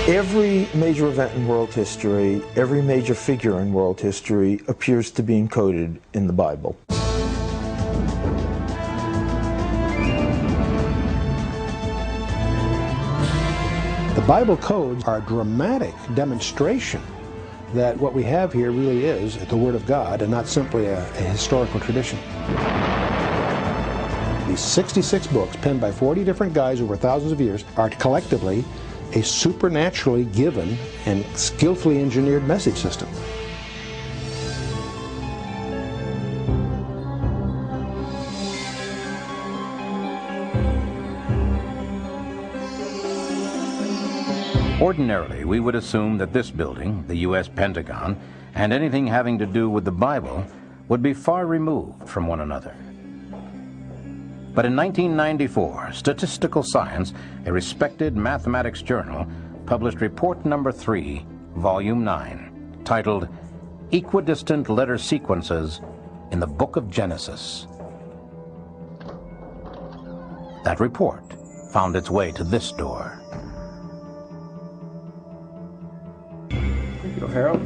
Every major event in world history, every major figure in world history appears to be encoded in the Bible. The Bible codes are a dramatic demonstration that what we have here really is the Word of God and not simply a historical tradition. These 66 books, penned by 40 different guys over thousands of years, are collectively a supernaturally given and skillfully engineered message system. Ordinarily, we would assume that this building, the U.S. Pentagon, and anything having to do with the Bible would be far removed from one another. But in 1994, Statistical Science, a respected mathematics journal, published Report Number 3, Volume 9, titled Equidistant Letter Sequences in the Book of Genesis. That report found its way to this door. There you go, Harold.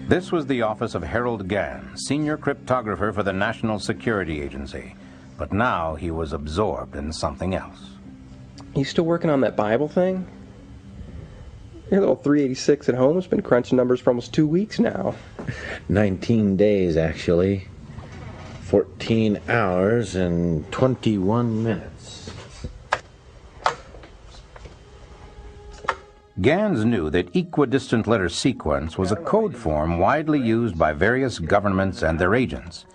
This was the office of Harold Gans, senior cryptographer for the National Security Agency. But now he was absorbed in something else. You still working on that Bible thing? Your little 386 at home has been crunching numbers for almost 2 weeks now. 19 days, actually. 14 hours and 21 minutes. Gans knew that equidistant letter sequence was a code form widely used by various governments and their agents.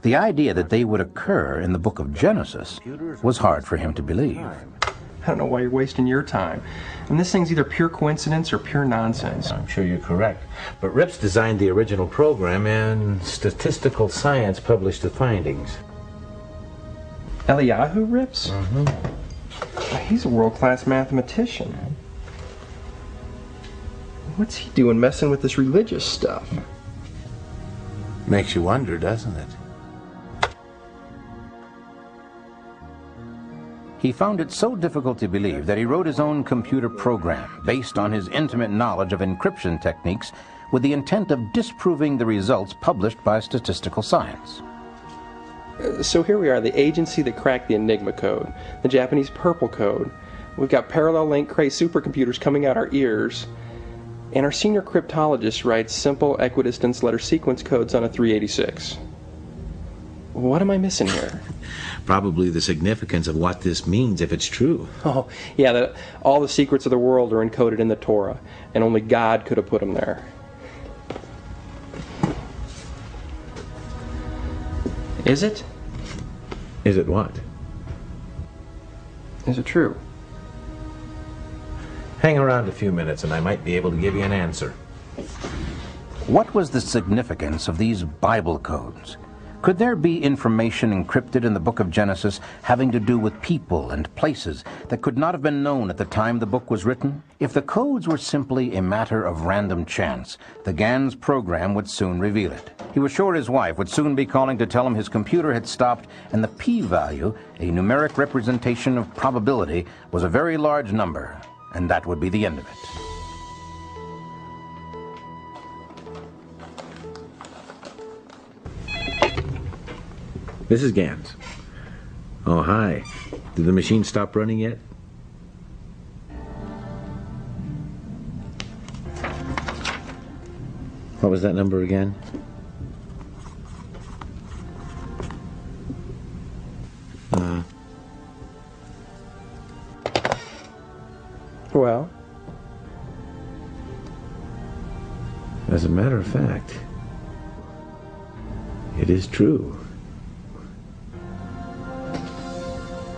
The idea that they would occur in the book of Genesis was hard for him to believe. I don't know why you're wasting your time. And this thing's either pure coincidence or pure nonsense. I'm sure you're correct. But Rips designed the original program, and Statistical Science published the findings. Eliyahu Rips? Mm-hmm. He's a world-class mathematician. What's he doing messing with this religious stuff? Makes you wonder, doesn't it? He found it so difficult to believe that he wrote his own computer program based on his intimate knowledge of encryption techniques with the intent of disproving the results published by Statistical Science. So here we are, the agency that cracked the Enigma code, the Japanese Purple code. We've got parallel link Cray supercomputers coming out our ears. And our senior cryptologist writes simple equidistance letter sequence codes on a 386. What am I missing here? Probably the significance of what this means if it's true. Oh, yeah, that all the secrets of the world are encoded in the Torah, and only God could have put them there. Is it? Is it what? Is it true? Hang around a few minutes and I might be able to give you an answer. What was the significance of these Bible codes? Could there be information encrypted in the book of Genesis having to do with people and places that could not have been known at the time the book was written? If the codes were simply a matter of random chance, the Gans program would soon reveal it. He was sure his wife would soon be calling to tell him his computer had stopped and the p-value, a numeric representation of probability, was a very large number, and that would be the end of it. This is Gans. Oh, hi. Did the machine stop running yet? What was that number again? Well? As a matter of fact, it is true.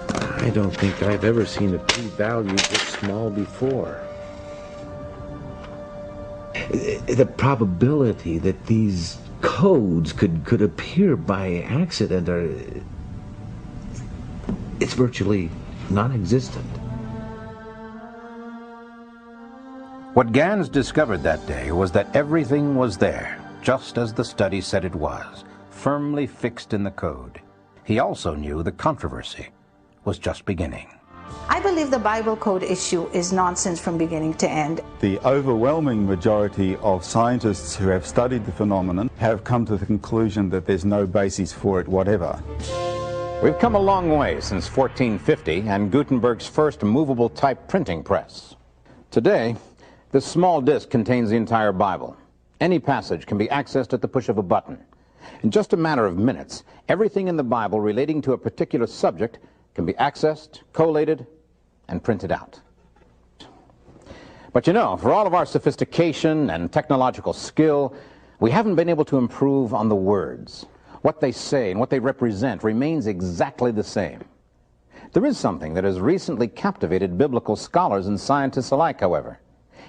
I don't think I've ever seen a p-value this small before. The probability that these codes could appear by accident it's virtually non-existent. What Gans discovered that day was that everything was there, just as the study said it was, firmly fixed in the code. He also knew the controversy was just beginning. I believe the Bible code issue is nonsense from beginning to end. The overwhelming majority of scientists who have studied the phenomenon have come to the conclusion that there's no basis for it whatever. We've come a long way since 1450 and Gutenberg's first movable type printing press. Today, this small disc contains the entire Bible. Any passage can be accessed at the push of a button. In just a matter of minutes, everything in the Bible relating to a particular subject can be accessed, collated, and printed out. But you know, for all of our sophistication and technological skill, we haven't been able to improve on the words. What they say and what they represent remains exactly the same. There is something that has recently captivated biblical scholars and scientists alike, however.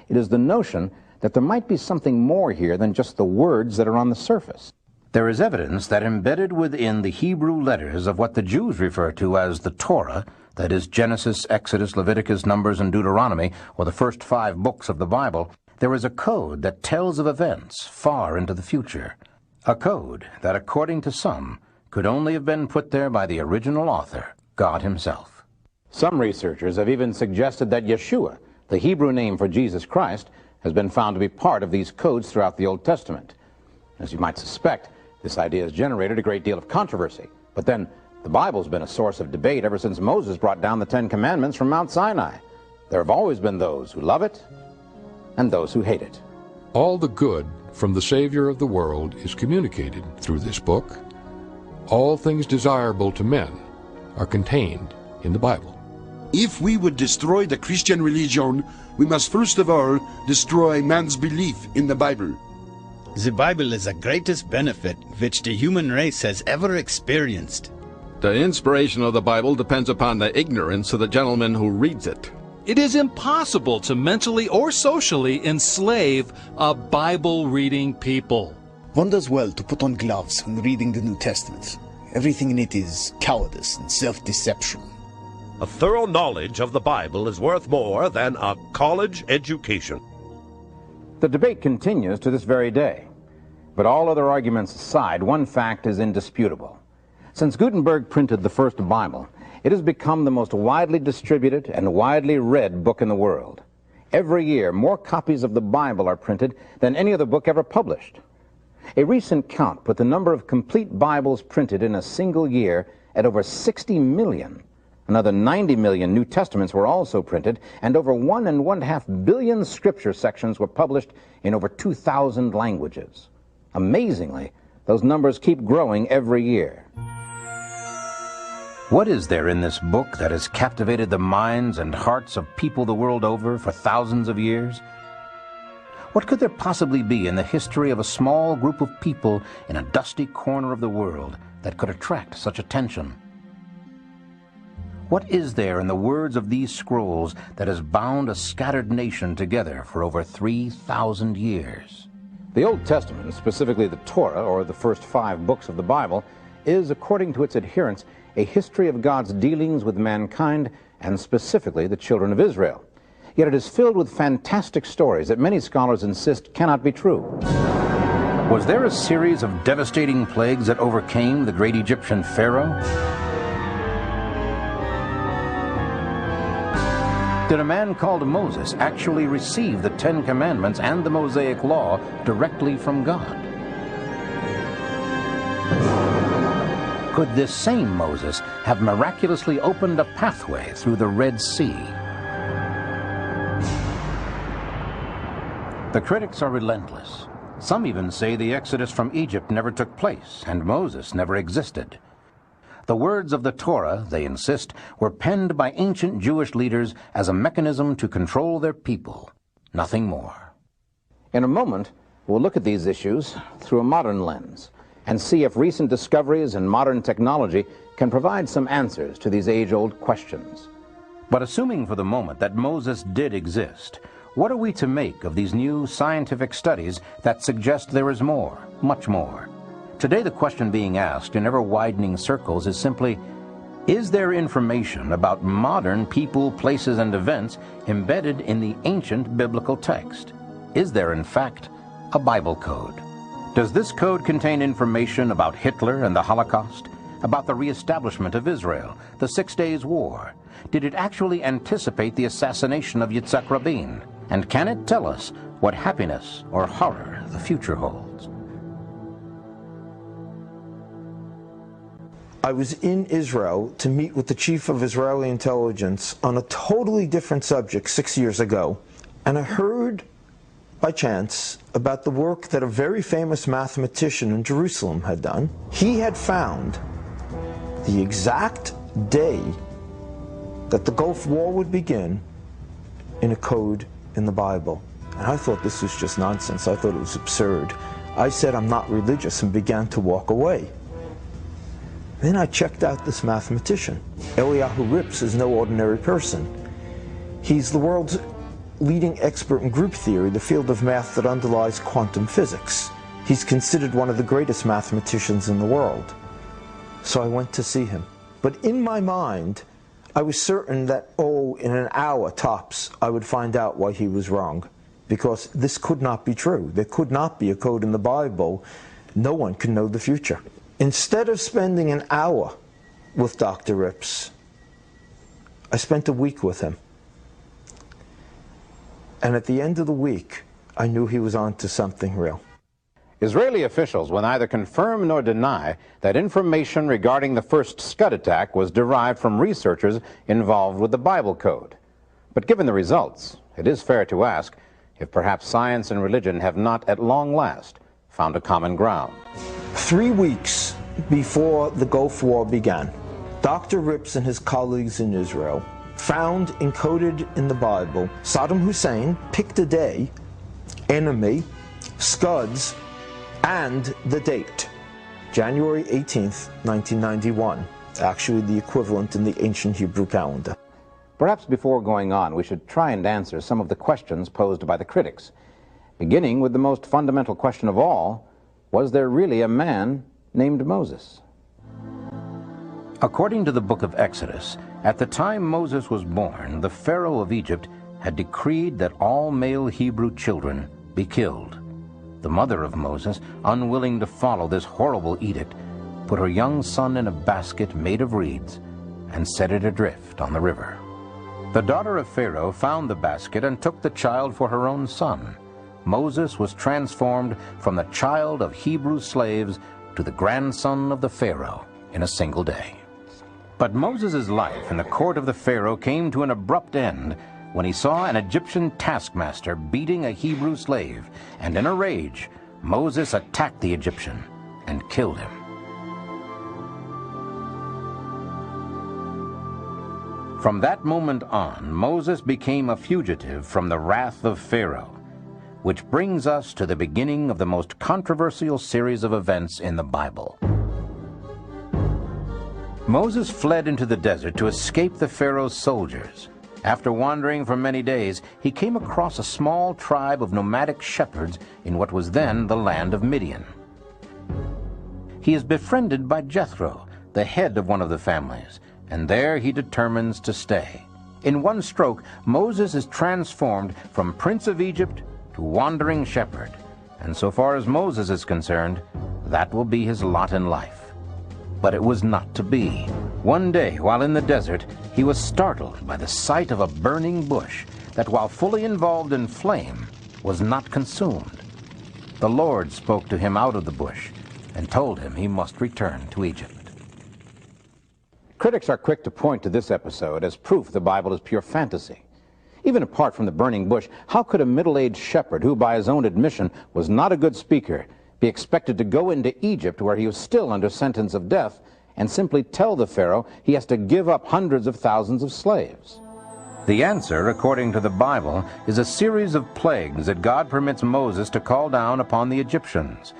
It is the notion that there might be something more here than just the words that are on the surface. There is evidence that embedded within the Hebrew letters of what the Jews refer to as the Torah, that is Genesis, Exodus, Leviticus, Numbers, and Deuteronomy, or the first 5 books of the Bible, there is a code that tells of events far into the future. A code that, according to some, could only have been put there by the original author, God himself. Some researchers have even suggested that Yeshua, the Hebrew name for Jesus Christ, has been found to be part of these codes throughout the Old Testament. As you might suspect, this idea has generated a great deal of controversy. But then, the Bible's been a source of debate ever since Moses brought down the 10 Commandments from Mount Sinai. There have always been those who love it and those who hate it. All the good from the Savior of the world is communicated through this book. All things desirable to men are contained in the Bible. If we would destroy the Christian religion, we must first of all destroy man's belief in the Bible. The Bible is the greatest benefit which the human race has ever experienced. The inspiration of the Bible depends upon the ignorance of the gentleman who reads it. It is impossible to mentally or socially enslave a Bible-reading people. One does well to put on gloves when reading the New Testament. Everything in it is cowardice and self-deception. A thorough knowledge of the Bible is worth more than a college education. The debate continues to this very day. But all other arguments aside, one fact is indisputable. Since Gutenberg printed the first Bible, it has become the most widely distributed and widely read book in the world. Every year, more copies of the Bible are printed than any other book ever published. A recent count put the number of complete Bibles printed in a single year at over 60 million. Another 90 million New Testaments were also printed, and over 1.5 billion scripture sections were published in over 2,000 languages. Amazingly, those numbers keep growing every year. What is there in this book that has captivated the minds and hearts of people the world over for thousands of years? What could there possibly be in the history of a small group of people in a dusty corner of the world that could attract such attention? What is there in the words of these scrolls that has bound a scattered nation together for over 3,000 years? The Old Testament, specifically the Torah, or the first 5 books of the Bible, is, according to its adherents, a history of God's dealings with mankind, and specifically the children of Israel. Yet it is filled with fantastic stories that many scholars insist cannot be true. Was there a series of devastating plagues that overcame the great Egyptian Pharaoh? Did a man called Moses actually receive the 10 Commandments and the Mosaic Law directly from God? Could this same Moses have miraculously opened a pathway through the Red Sea? The critics are relentless. Some even say the Exodus from Egypt never took place and Moses never existed. The words of the Torah, they insist, were penned by ancient Jewish leaders as a mechanism to control their people, nothing more. In a moment, we'll look at these issues through a modern lens and see if recent discoveries in modern technology can provide some answers to these age-old questions. But assuming for the moment that Moses did exist, what are we to make of these new scientific studies that suggest there is more, much more? Today the question being asked in ever-widening circles is simply, is there information about modern people, places, and events embedded in the ancient biblical text? Is there, in fact, a Bible code? Does this code contain information about Hitler and the Holocaust? about the reestablishment of Israel, the 6 Days' War? Did it actually anticipate the assassination of Yitzhak Rabin? And can it tell us what happiness or horror the future holds? I was in Israel to meet with the chief of Israeli intelligence on a totally different subject 6 years ago, and I heard by chance about the work that a very famous mathematician in Jerusalem had done. He had found the exact day that the Gulf War would begin in a code in the Bible. And I thought this was just nonsense. I thought it was absurd. I said, I'm not religious, and began to walk away. Then I checked out this mathematician. Eliyahu Rips is no ordinary person. He's the world's leading expert in group theory, the field of math that underlies quantum physics. He's considered one of the greatest mathematicians in the world. So I went to see him. But in my mind, I was certain that, in an hour tops, I would find out why he was wrong. Because this could not be true. There could not be a code in the Bible. No one can know the future. Instead of spending an hour with Dr. Rips, I spent a week with him. And at the end of the week, I knew he was on to something real. Israeli officials will neither confirm nor deny that information regarding the first Scud attack was derived from researchers involved with the Bible code. But given the results, it is fair to ask if perhaps science and religion have not at long last found a common ground. 3 weeks before the Gulf War began, Dr. Rips and his colleagues in Israel found encoded in the Bible, Saddam Hussein picked a day, enemy, Scuds, and the date, January 18th, 1991, actually the equivalent in the ancient Hebrew calendar. Perhaps before going on, we should try and answer some of the questions posed by the critics, beginning with the most fundamental question of all: was there really a man named Moses? According to the book of Exodus, at the time Moses was born, the Pharaoh of Egypt had decreed that all male Hebrew children be killed. The mother of Moses, unwilling to follow this horrible edict, put her young son in a basket made of reeds and set it adrift on the river. The daughter of Pharaoh found the basket and took the child for her own son. Moses was transformed from the child of Hebrew slaves to the grandson of the Pharaoh in a single day. But Moses' life in the court of the Pharaoh came to an abrupt end when he saw an Egyptian taskmaster beating a Hebrew slave, and in a rage, Moses attacked the Egyptian and killed him. From that moment on, Moses became a fugitive from the wrath of Pharaoh, which brings us to the beginning of the most controversial series of events in the Bible. Moses fled into the desert to escape the Pharaoh's soldiers. After wandering for many days, he came across a small tribe of nomadic shepherds in what was then the land of Midian. He is befriended by Jethro, the head of one of the families, and there he determines to stay. In one stroke, Moses is transformed from Prince of Egypt to wandering shepherd, and so far as Moses is concerned, that will be his lot in life. But it was not to be. One day, while in the desert, he was startled by the sight of a burning bush that, while fully involved in flame, was not consumed. The Lord spoke to him out of the bush and told him he must return to Egypt. Critics are quick to point to this episode as proof the Bible is pure fantasy. Even apart from the burning bush, how could a middle-aged shepherd, who by his own admission was not a good speaker, be expected to go into Egypt, where he was still under sentence of death, and simply tell the Pharaoh he has to give up hundreds of thousands of slaves? The answer, according to the Bible, is a series of plagues that God permits Moses to call down upon the Egyptians.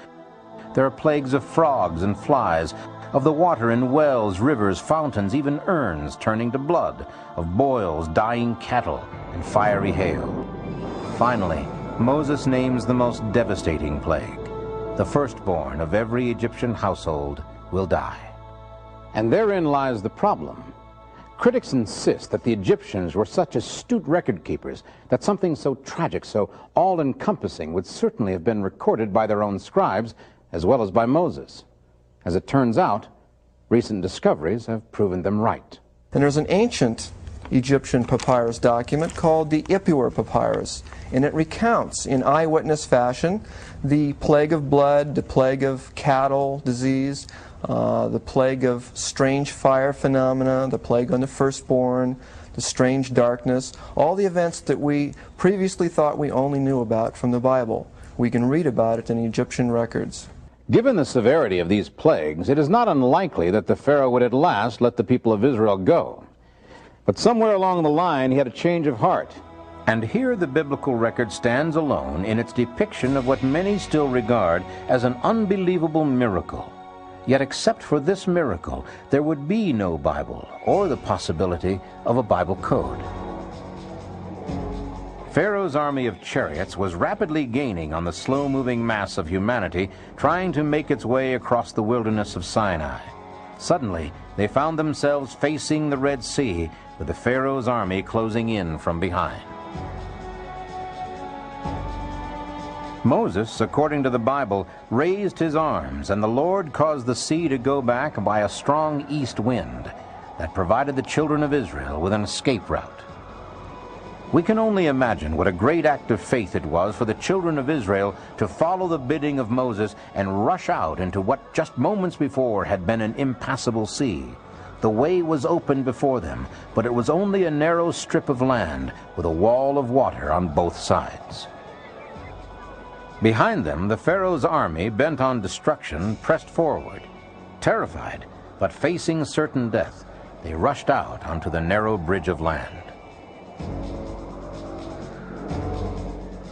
There are plagues of frogs and flies, of the water in wells, rivers, fountains, even urns turning to blood, of boils, dying cattle, and fiery hail. Finally, Moses names the most devastating plague. The firstborn of every Egyptian household will die. And therein lies the problem. Critics insist that the Egyptians were such astute record keepers that something so tragic, so all-encompassing, would certainly have been recorded by their own scribes as well as by Moses. As it turns out, Recent discoveries have proven them right. And there's an ancient Egyptian papyrus document called the Ipuwer Papyrus, and it recounts in eyewitness fashion the plague of blood, the plague of cattle disease, the plague of strange fire phenomena, the plague on the firstborn, the strange darkness, all the events that we previously thought we only knew about from the Bible. We can read about it in Egyptian records. Given the severity of these plagues, it is not unlikely that the Pharaoh would at last let the people of Israel go. But somewhere along the line, he had a change of heart. And here the biblical record stands alone in its depiction of what many still regard as an unbelievable miracle. Yet except for this miracle, there would be no Bible or the possibility of a Bible code. Pharaoh's army of chariots was rapidly gaining on the slow-moving mass of humanity trying to make its way across the wilderness of Sinai. Suddenly, they found themselves facing the Red Sea, with the Pharaoh's army closing in from behind. Moses, according to the Bible, raised his arms, and the Lord caused the sea to go back by a strong east wind that provided the children of Israel with an escape route. We can only imagine what a great act of faith it was for the children of Israel to follow the bidding of Moses and rush out into what just moments before had been an impassable sea. The way was open before them, but it was only a narrow strip of land with a wall of water on both sides. Behind them, the Pharaoh's army, bent on destruction, pressed forward. Terrified, but facing certain death, they rushed out onto the narrow bridge of land.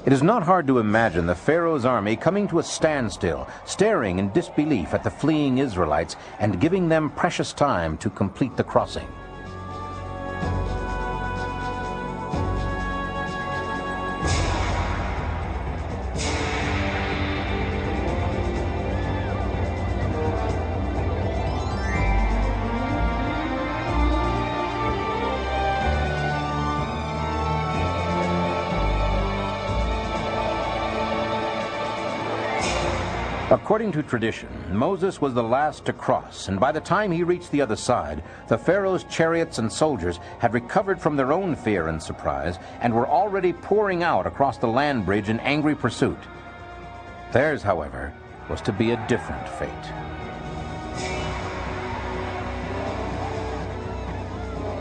It is not hard to imagine the Pharaoh's army coming to a standstill, staring in disbelief at the fleeing Israelites and giving them precious time to complete the crossing. According to tradition, Moses was the last to cross, and by the time he reached the other side, the Pharaoh's chariots and soldiers had recovered from their own fear and surprise and were already pouring out across the land bridge in angry pursuit. Theirs, however, was to be a different fate.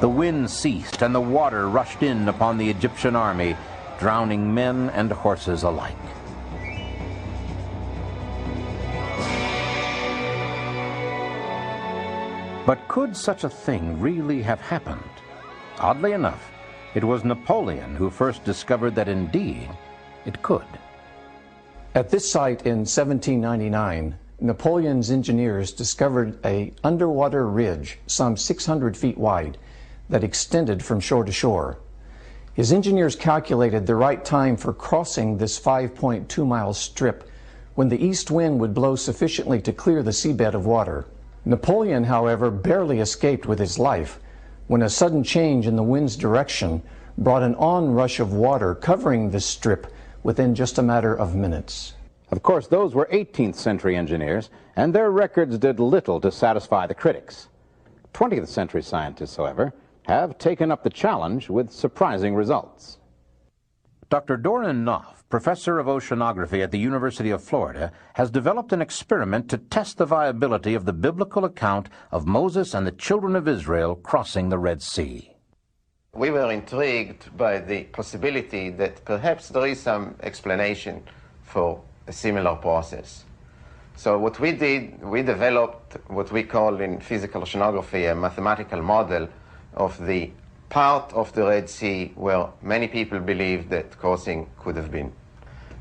The wind ceased and the water rushed in upon the Egyptian army, drowning men and horses alike. But could such a thing really have happened? Oddly enough, it was Napoleon who first discovered that indeed it could. At this site in 1799, Napoleon's engineers discovered an underwater ridge some 600 feet wide that extended from shore to shore. His engineers calculated the right time for crossing this 5.2-mile strip when the east wind would blow sufficiently to clear the seabed of water. Napoleon, however, barely escaped with his life when a sudden change in the wind's direction brought an onrush of water covering this strip within just a matter of minutes. Of course, those were 18th century engineers, and their records did little to satisfy the critics. 20th century scientists, however, have taken up the challenge with surprising results. Dr. Doran Knopf, professor of oceanography at the University of Florida, has developed an experiment to test the viability of the biblical account of Moses and the children of Israel crossing the Red Sea. We were intrigued by the possibility that perhaps there is some explanation for a similar process. So what we did, we developed what we call in physical oceanography a mathematical model of the part of the Red Sea where many people believe that crossing could have been.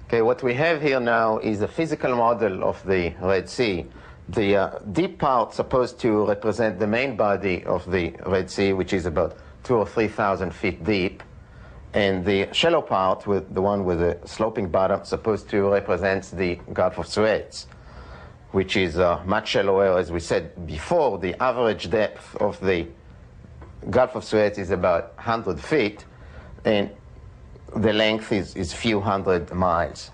Okay, what we have here now is a physical model of the Red Sea. The deep part supposed to represent the main body of the Red Sea, which is about 2,000 or 3,000 feet deep, and the shallow part, with the one with the sloping bottom, supposed to represent the Gulf of Suez, which is much shallower. As we said before, the average depth of the Gulf of Suez is about 100 feet, and the length is few hundred miles.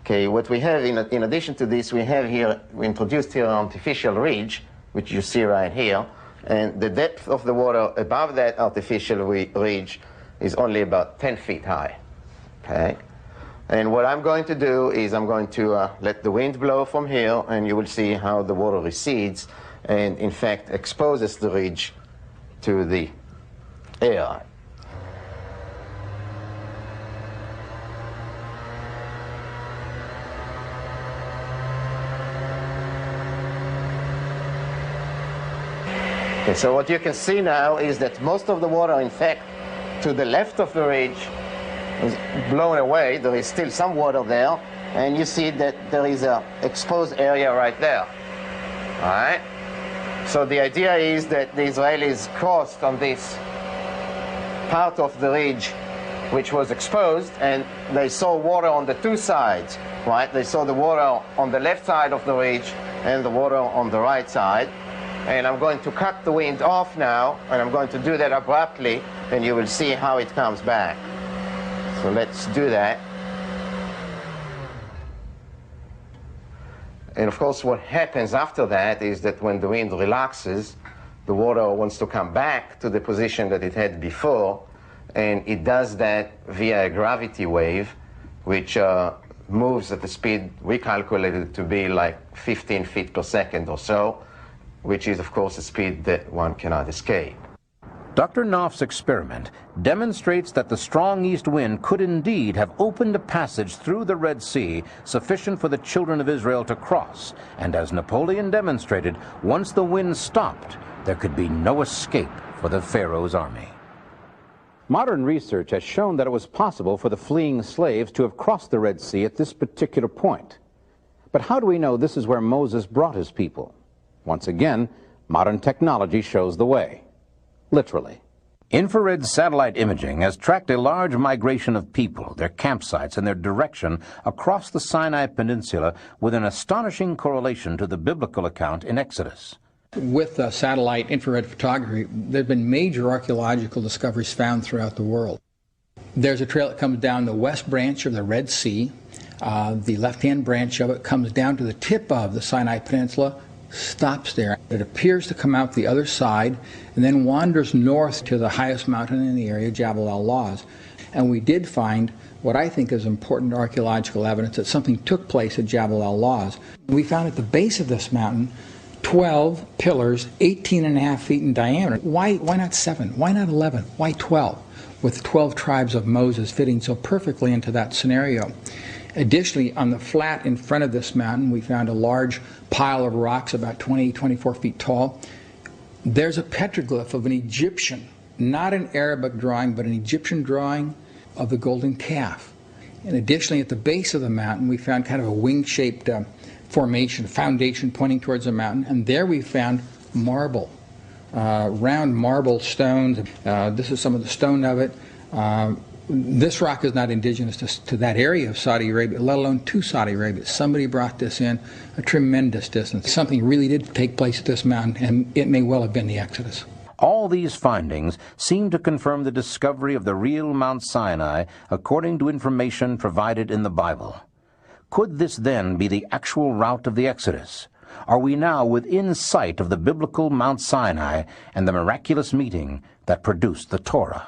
Okay, what we have in addition to this, we introduced here an artificial ridge, which you see right here, and the depth of the water above that artificial ridge is only about 10 feet high. Okay? And what I'm going to do is I'm going to let the wind blow from here, and you will see how the water recedes and, in fact, exposes the ridge to the air. Okay, so what you can see now is that most of the water, in fact, to the left of the ridge is blown away. There is still some water there, and you see that there is an exposed area right there. All right? So the idea is that the Israelis crossed on this part of the ridge which was exposed, and they saw water on the two sides, right? They saw the water on the left side of the ridge and the water on the right side. And I'm going to cut the wind off now, and I'm going to do that abruptly, and you will see how it comes back. So let's do that. And of course, what happens after that is that when the wind relaxes, the water wants to come back to the position that it had before, and it does that via a gravity wave, which moves at the speed we calculated to be like 15 feet per second or so, which is, of course, a speed that one cannot escape. Dr. Knopf's experiment demonstrates that the strong east wind could indeed have opened a passage through the Red Sea sufficient for the children of Israel to cross, and as Napoleon demonstrated, once the wind stopped, there could be no escape for the Pharaoh's army. Modern research has shown that it was possible for the fleeing slaves to have crossed the Red Sea at this particular point. But how do we know this is where Moses brought his people? Once again, modern technology shows the way. Literally. Infrared satellite imaging has tracked a large migration of people, their campsites, and their direction across the Sinai Peninsula with an astonishing correlation to the biblical account in Exodus. With satellite infrared photography, there have been major archaeological discoveries found throughout the world. There's a trail that comes down the west branch of the Red Sea. The left-hand branch of it comes down to the tip of the Sinai Peninsula, stops there. It appears to come out the other side and then wanders north to the highest mountain in the area, Jabal al-Lawz. And we did find what I think is important archaeological evidence that something took place at Jabal al-Lawz. We found at the base of this mountain 12 pillars, 18.5 feet in diameter. Why not 7? Why not 11? Why 12? With 12 tribes of Moses fitting so perfectly into that scenario. Additionally, on the flat in front of this mountain, we found a large pile of rocks about 24 feet tall. There's a petroglyph of an Egyptian, not an Arabic drawing, but an Egyptian drawing of the golden calf. And additionally, at the base of the mountain, we found kind of a wing-shaped formation, foundation pointing towards the mountain, and there we found marble, round marble stones. This is some of the stone of it. This rock is not indigenous to that area of Saudi Arabia, let alone to Saudi Arabia. Somebody brought this in a tremendous distance. Something really did take place at this mountain, and it may well have been the Exodus. All these findings seem to confirm the discovery of the real Mount Sinai according to information provided in the Bible. Could this then be the actual route of the Exodus? Are we now within sight of the biblical Mount Sinai and the miraculous meeting that produced the Torah?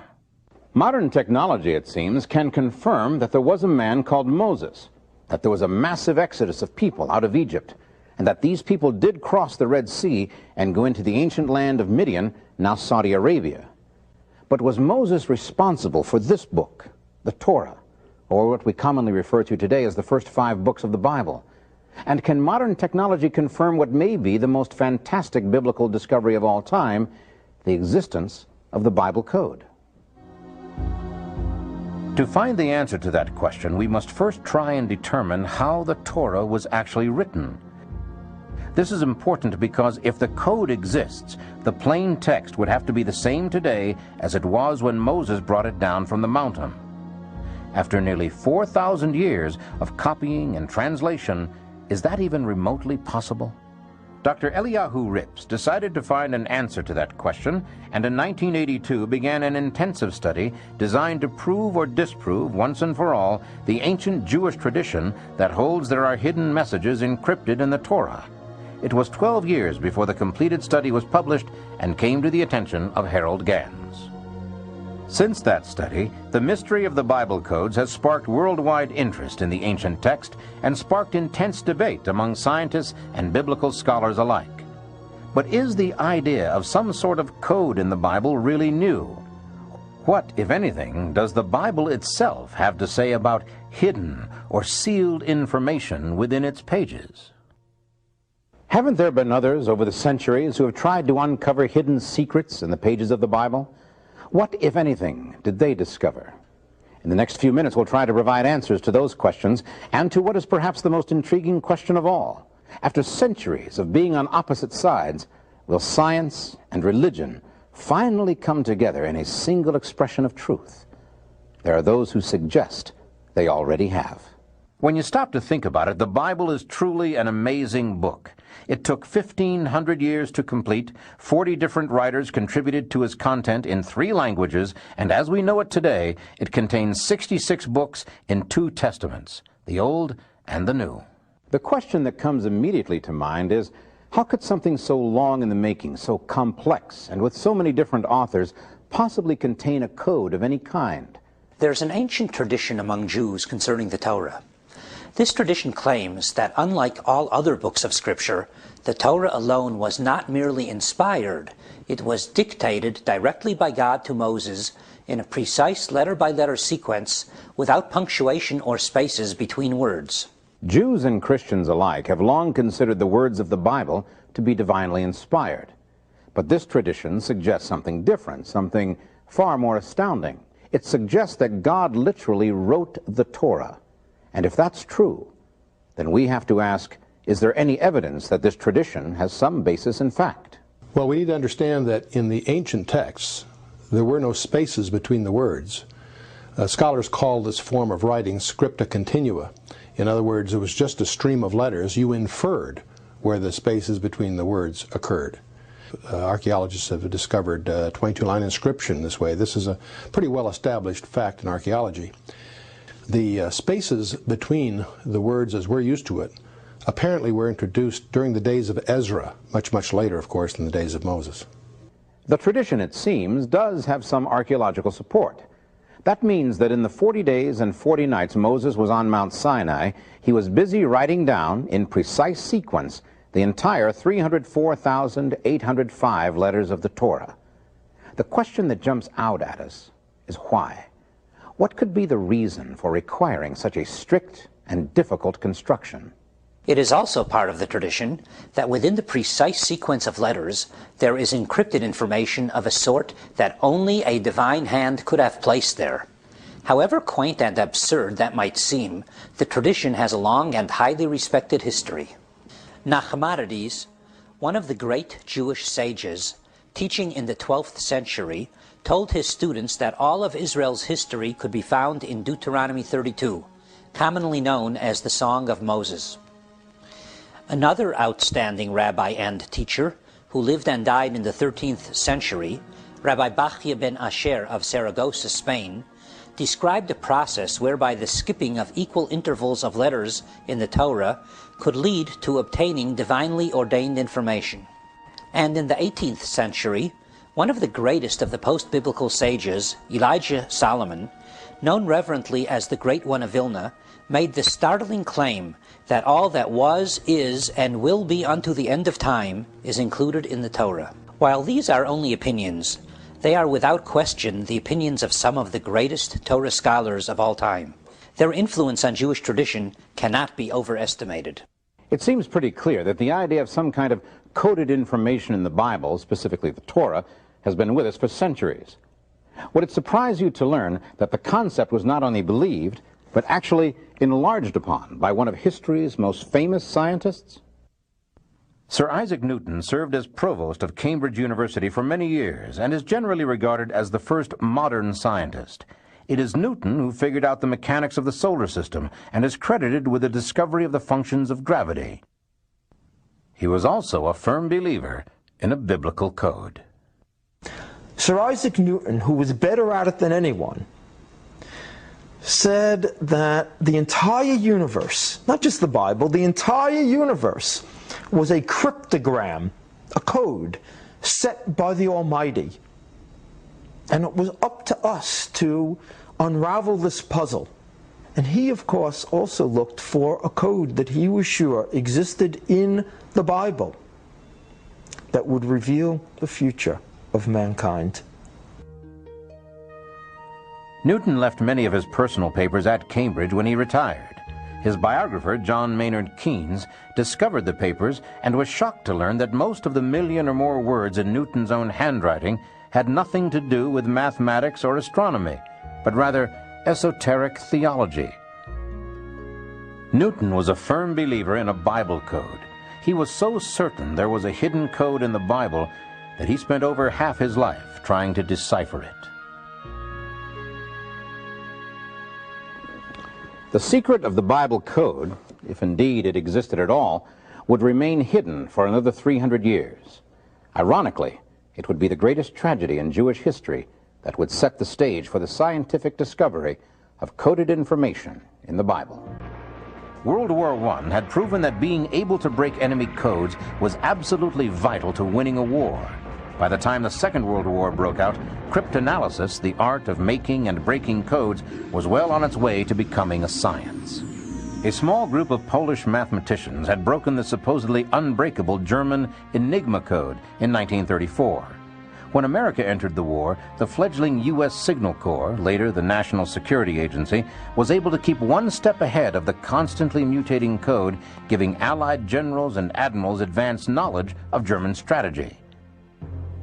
Modern technology, it seems, can confirm that there was a man called Moses, that there was a massive exodus of people out of Egypt, and that these people did cross the Red Sea and go into the ancient land of Midian, now Saudi Arabia. But was Moses responsible for this book, the Torah, or what we commonly refer to today as the first 5 books of the Bible? And can modern technology confirm what may be the most fantastic biblical discovery of all time, the existence of the Bible code? To find the answer to that question, we must first try and determine how the Torah was actually written. This is important because if the code exists, the plain text would have to be the same today as it was when Moses brought it down from the mountain. After nearly 4,000 years of copying and translation, is that even remotely possible? Dr. Eliyahu Rips decided to find an answer to that question, and in 1982 began an intensive study designed to prove or disprove once and for all the ancient Jewish tradition that holds there are hidden messages encrypted in the Torah. it was 12 years before the completed study was published and came to the attention of Harold Gans. Since that study, the mystery of the Bible codes has sparked worldwide interest in the ancient text and sparked intense debate among scientists and biblical scholars alike. But is the idea of some sort of code in the Bible really new? What, if anything, does the Bible itself have to say about hidden or sealed information within its pages? Haven't there been others over the centuries who have tried to uncover hidden secrets in the pages of the Bible? What, if anything, did they discover? In the next few minutes, we'll try to provide answers to those questions and to what is perhaps the most intriguing question of all. After centuries of being on opposite sides, will science and religion finally come together in a single expression of truth? There are those who suggest they already have. When you stop to think about it, the Bible is truly an amazing book. It took 1,500 years to complete, 40 different writers contributed to its content in 3 languages, and as we know it today, it contains 66 books in 2 testaments, the Old and the New. The question that comes immediately to mind is, how could something so long in the making, so complex, and with so many different authors, possibly contain a code of any kind? There's an ancient tradition among Jews concerning the Torah. This tradition claims that unlike all other books of Scripture, the Torah alone was not merely inspired, it was dictated directly by God to Moses in a precise letter-by-letter sequence without punctuation or spaces between words. Jews and Christians alike have long considered the words of the Bible to be divinely inspired. But this tradition suggests something different, something far more astounding. It suggests that God literally wrote the Torah. And if that's true, then we have to ask, is there any evidence that this tradition has some basis in fact? Well, we need to understand that in the ancient texts, there were no spaces between the words. Scholars call this form of writing scripta continua. In other words, it was just a stream of letters. You inferred where the spaces between the words occurred. Archaeologists have discovered 22-line inscription this way. This is a pretty well-established fact in archaeology. The spaces between the words as we're used to it apparently were introduced during the days of Ezra, much later, of course, than the days of Moses. The tradition, it seems, does have some archaeological support. That means that in the 40 days and 40 nights Moses was on Mount Sinai, he was busy writing down, in precise sequence, the entire 304,805 letters of the Torah. The question that jumps out at us is why? What could be the reason for requiring such a strict and difficult construction? It is also part of the tradition that within the precise sequence of letters there is encrypted information of a sort that only a divine hand could have placed there. However quaint and absurd that might seem, the tradition has a long and highly respected history. Nachmanides, one of the great Jewish sages, teaching in the 12th century, told his students that all of Israel's history could be found in Deuteronomy 32, commonly known as the Song of Moses. Another outstanding rabbi and teacher, who lived and died in the 13th century, Rabbi Bachya ben Asher of Saragossa, Spain, described a process whereby the skipping of equal intervals of letters in the Torah could lead to obtaining divinely ordained information. And in the 18th century, one of the greatest of the post-biblical sages, Elijah Solomon, known reverently as the Great One of Vilna, made the startling claim that all that was, is, and will be unto the end of time is included in the Torah. While these are only opinions, they are without question the opinions of some of the greatest Torah scholars of all time. Their influence on Jewish tradition cannot be overestimated. It seems pretty clear that the idea of some kind of coded information in the Bible, specifically the Torah, has been with us for centuries. Would it surprise you to learn that the concept was not only believed, but actually enlarged upon by one of history's most famous scientists? Sir Isaac Newton served as provost of Cambridge University for many years and is generally regarded as the first modern scientist. It is Newton who figured out the mechanics of the solar system and is credited with the discovery of the functions of gravity. He was also a firm believer in a biblical code. Sir Isaac Newton, who was better at it than anyone, said that the entire universe, not just the Bible, the entire universe was a cryptogram, a code set by the Almighty. And it was up to us to unravel this puzzle. And he, of course, also looked for a code that he was sure existed in the Bible that would reveal the future of mankind. Newton left many of his personal papers at Cambridge when he retired. His biographer, John Maynard Keynes, discovered the papers and was shocked to learn that most of the 1 million or more words in Newton's own handwriting had nothing to do with mathematics or astronomy, but rather esoteric theology. Newton was a firm believer in a Bible code. He was so certain there was a hidden code in the Bible that he spent over half his life trying to decipher it. The secret of the Bible code, if indeed it existed at all, would remain hidden for another 300 years. Ironically, it would be the greatest tragedy in Jewish history that would set the stage for the scientific discovery of coded information in the Bible. World War I had proven that being able to break enemy codes was absolutely vital to winning a war. By the time the Second World War broke out, cryptanalysis, the art of making and breaking codes, was well on its way to becoming a science. A small group of Polish mathematicians had broken the supposedly unbreakable German Enigma code in 1934. When America entered the war, the fledgling U.S. Signal Corps, later the National Security Agency, was able to keep one step ahead of the constantly mutating code, giving Allied generals and admirals advanced knowledge of German strategy.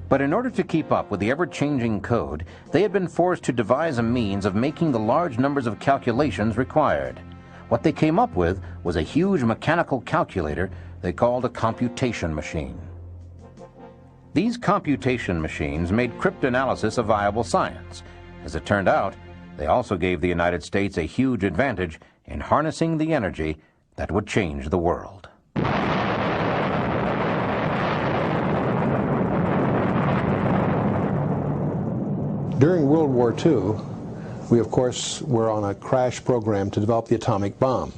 But in order to keep up with the ever-changing code, they had been forced to devise a means of making the large numbers of calculations required. What they came up with was a huge mechanical calculator they called a computation machine. These computation machines made cryptanalysis a viable science. As it turned out, they also gave the United States a huge advantage in harnessing the energy that would change the world. During World War II, we of course were on a crash program to develop the atomic bomb,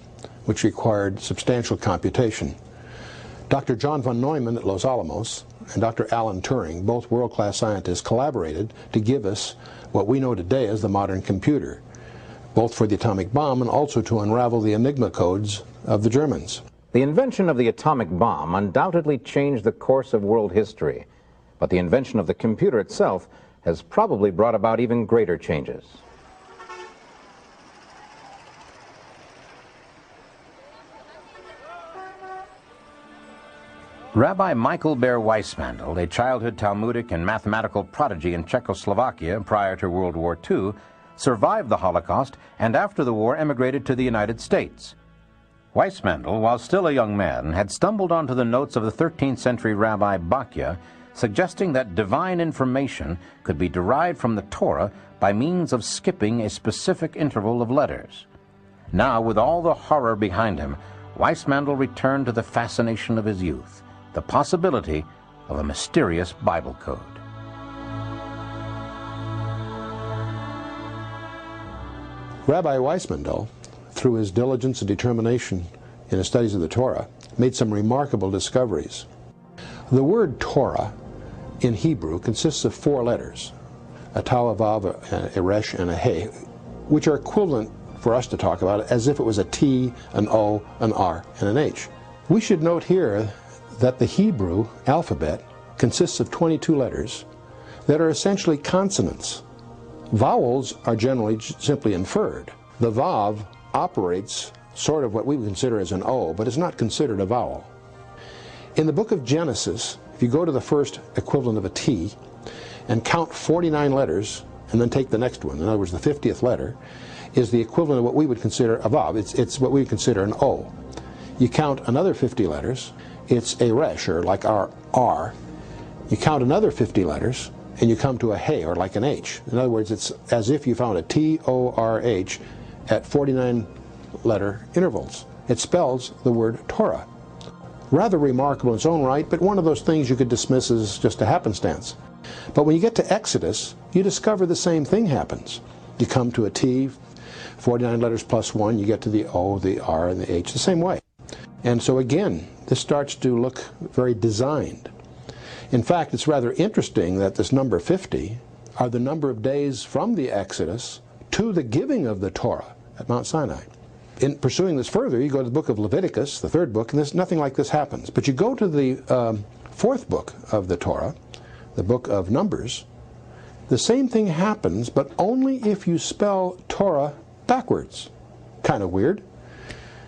which required substantial computation. Dr. John von Neumann at Los Alamos and Dr. Alan Turing, both world-class scientists, collaborated to give us what we know today as the modern computer, both for the atomic bomb and also to unravel the Enigma codes of the Germans. The invention of the atomic bomb undoubtedly changed the course of world history, but the invention of the computer itself has probably brought about even greater changes. Rabbi Michael Ber Weissmandl, a childhood Talmudic and mathematical prodigy in Czechoslovakia prior to World War II, survived the Holocaust and after the war emigrated to the United States. Weissmandl, while still a young man, had stumbled onto the notes of the 13th century Rabbi Bakya, suggesting that divine information could be derived from the Torah by means of skipping a specific interval of letters. Now, with all the horror behind him, Weissmandl returned to the fascination of his youth, the possibility of a mysterious Bible code. Rabbi Weissmandl, through his diligence and determination in his studies of the Torah, made some remarkable discoveries. The word Torah in Hebrew consists of 4 letters, a tau, a vav, a resh, and a he, which are equivalent for us to talk about it as if it was a T, an O, an R, and an H. We should note here that the Hebrew alphabet consists of 22 letters that are essentially consonants. Vowels are generally simply inferred. The vav operates sort of what we would consider as an O, but is not considered a vowel. In the book of Genesis, if you go to the first equivalent of a T and count 49 letters and then take the next one, in other words, the 50th letter, is the equivalent of what we would consider a vav. It's what we would consider an O. You count another 50 letters, it's a resh, or like our R. You count another 50 letters, and you come to a he, or like an H. In other words, it's as if you found a T-O-R-H at 49 letter intervals. It spells the word Torah. Rather remarkable in its own right, but one of those things you could dismiss as just a happenstance. But when you get to Exodus, you discover the same thing happens. You come to a T, 49 letters plus 1, you get to the O, the R, and the H the same way. And so again, this starts to look very designed. In fact, it's rather interesting that this number 50 are the number of days from the Exodus to the giving of the Torah at Mount Sinai. In pursuing this further, you go to the book of Leviticus, the third book, and nothing like this happens. But you go to the fourth book of the Torah, the book of Numbers, the same thing happens, but only if you spell Torah backwards. Kind of weird.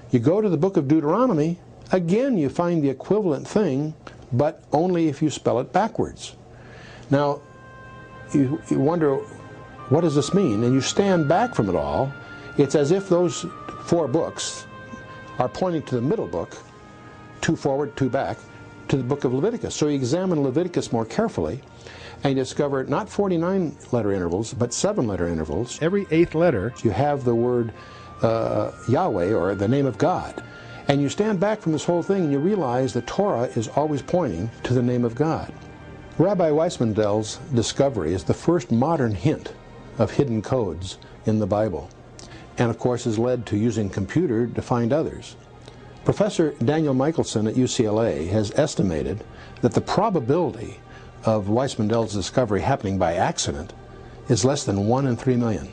You go to the book of Deuteronomy, again you find the equivalent thing, but only if you spell it backwards. Now, you wonder, what does this mean? And you stand back from it all. It's as if those four books are pointing to the middle book, two forward, two back, to the book of Leviticus. So you examine Leviticus more carefully, and you discover not 49 letter intervals, but 7 letter intervals. Every 8th letter, you have the word Yahweh, or the name of God. And you stand back from this whole thing and you realize the Torah is always pointing to the name of God. Rabbi Weissmandel's discovery is the first modern hint of hidden codes in the Bible, and of course has led to using computer to find others. Professor Daniel Michelson at UCLA has estimated that the probability of Weissmandel's discovery happening by accident is less than 1 in 3 million.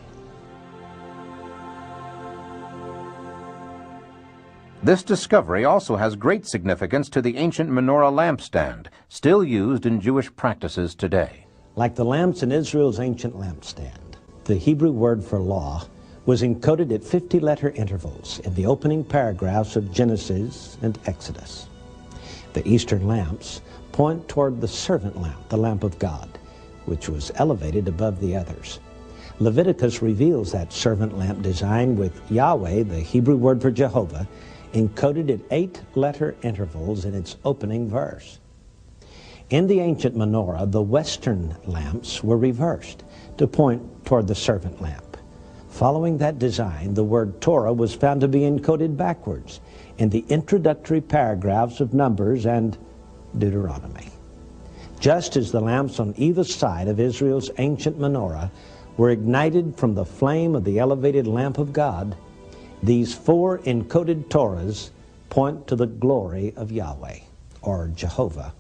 This discovery also has great significance to the ancient menorah lampstand, still used in Jewish practices today. Like the lamps in Israel's ancient lampstand, the Hebrew word for law was encoded at 50-letter intervals in the opening paragraphs of Genesis and Exodus. The Eastern lamps point toward the servant lamp, the lamp of God, which was elevated above the others. Leviticus reveals that servant lamp design with Yahweh, the Hebrew word for Jehovah, encoded at 8-letter intervals in its opening verse. In the ancient menorah, the western lamps were reversed to point toward the servant lamp. Following that design, the word Torah was found to be encoded backwards in the introductory paragraphs of Numbers and Deuteronomy. Just as the lamps on either side of Israel's ancient menorah were ignited from the flame of the elevated lamp of God, these 4 encoded Torahs point to the glory of Yahweh, or Jehovah,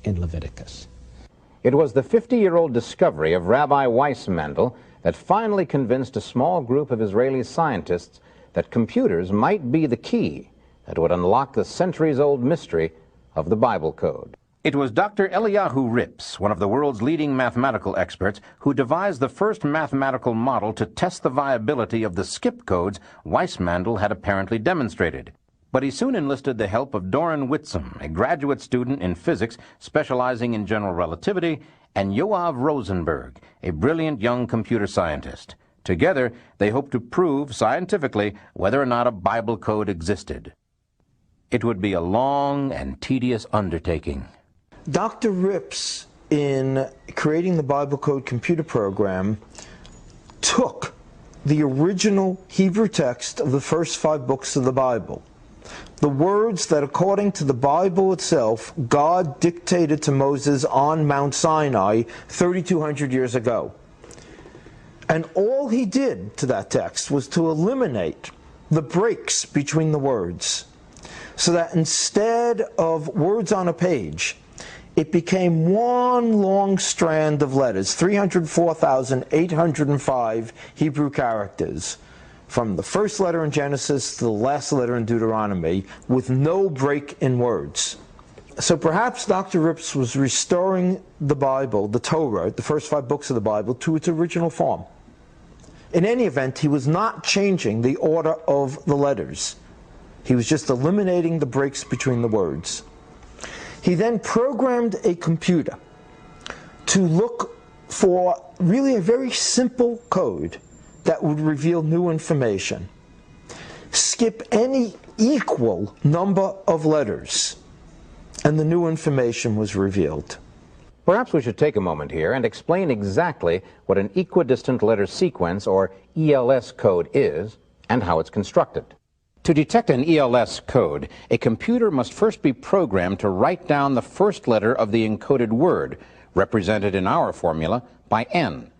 in Leviticus. It was the 50-year-old discovery of Rabbi Weissmandel that finally convinced a small group of Israeli scientists that computers might be the key that would unlock the centuries-old mystery of the Bible code. It was Dr. Eliyahu Rips, one of the world's leading mathematical experts, who devised the first mathematical model to test the viability of the skip codes Weissmandel had apparently demonstrated. But he soon enlisted the help of Doran Whitsom, a graduate student in physics specializing in general relativity, and Yoav Rosenberg, a brilliant young computer scientist. Together, they hoped to prove scientifically whether or not a Bible code existed. It would be a long and tedious undertaking. Dr. Rips, in creating the Bible Code computer program, took the original Hebrew text of the first 5 books of the Bible, the words that, according to the Bible itself, God dictated to Moses on Mount Sinai 3,200 years ago. And all he did to that text was to eliminate the breaks between the words, so that instead of words on a page, it became one long strand of letters, 304,805 Hebrew characters, from the first letter in Genesis to the last letter in Deuteronomy, with no break in words. So perhaps Dr. Rips was restoring the Bible, the Torah, the first 5 books of the Bible, to its original form. In any event, he was not changing the order of the letters. He was just eliminating the breaks between the words. He then programmed a computer to look for really a very simple code that would reveal new information. Skip any equal number of letters, and the new information was revealed. Perhaps we should take a moment here and explain exactly what an equidistant letter sequence, or ELS code, is and how it's constructed. To detect an ELS code, a computer must first be programmed to write down the first letter of the encoded word, represented in our formula by N.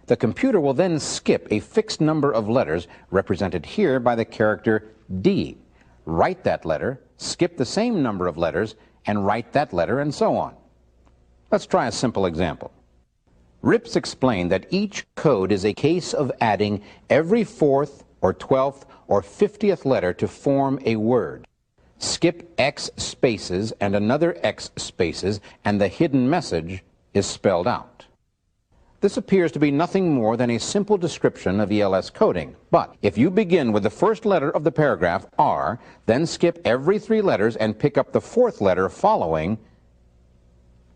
The computer will then skip a fixed number of letters, represented here by the character D, write that letter, skip the same number of letters, and write that letter, and so on. Let's try a simple example. Rips explained that each code is a case of adding every 4th or 12th or 50th letter to form a word. Skip X spaces and another X spaces, and the hidden message is spelled out. This appears to be nothing more than a simple description of ELS coding. But if you begin with the first letter of the paragraph, R, then skip every 3 letters and pick up the 4th letter following,